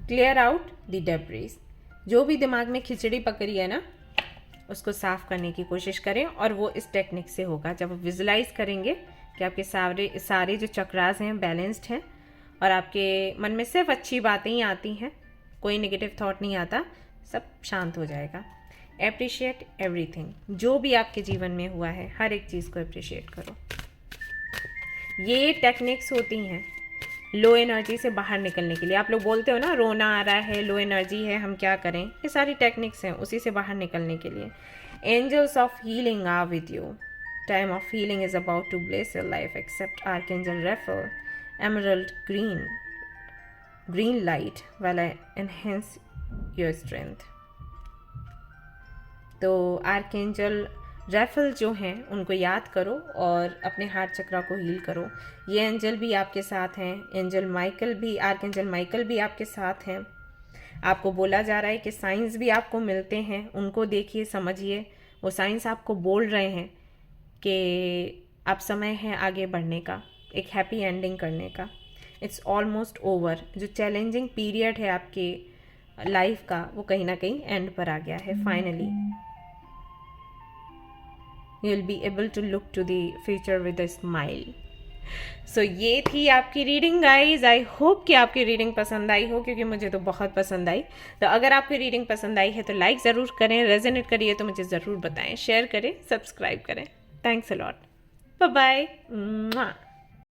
क्लियर आउट द डेब्रीज, जो भी दिमाग में खिचड़ी पकड़ी है ना, उसको साफ करने की कोशिश करें। और वो इस टेक्निक से होगा, जब आप विजुअलाइज करेंगे कि आपके सारे जो चक्रास हैं बैलेंस्ड हैं और आपके मन में सिर्फ अच्छी बातें ही आती हैं, कोई नेगेटिव थॉट नहीं आता, सब शांत हो जाएगा। एप्रिशिएट एवरीथिंग, जो भी आपके जीवन में हुआ है हर एक चीज़ को एप्रिशिएट करो। ये टेक्निक्स होती हैं लो एनर्जी से बाहर निकलने के लिए। आप लोग बोलते हो ना रोना आ रहा है, लो एनर्जी है, हम क्या करें? ये सारी टेक्निक्स हैं उसी से बाहर निकलने के लिए। Angels of healing are with you, time of healing is about to bless your life, accept archangel Raphael, emerald green light will enhance your strength। तो आर्कएंजल रैफल जो हैं उनको याद करो और अपने हार्ट चक्रा को हील करो। ये एंजल भी आपके साथ हैं, एंजल माइकल भी, आर्कएंजल माइकल भी आपके साथ हैं। आपको बोला जा रहा है कि साइंस भी आपको मिलते हैं, उनको देखिए, समझिए। वो साइंस आपको बोल रहे हैं कि अब समय है आगे बढ़ने का, एक हैप्पी एंडिंग करने का। It's almost over. जो चैलेंजिंग पीरियड है आपके लाइफ का वो कहीं ना कहीं एंड पर आ गया है finally. You will be able to look to the future with a smile। सो ये थी आपकी रीडिंग गाइज। आई होप कि आपकी रीडिंग पसंद आई हो, क्योंकि मुझे तो बहुत पसंद आई। तो अगर आपकी रीडिंग पसंद आई है तो लाइक ज़रूर करें, रेजोनेट करिए तो मुझे ज़रूर बताएं, शेयर करें, सब्सक्राइब करें। Thanks a lot, bye bye.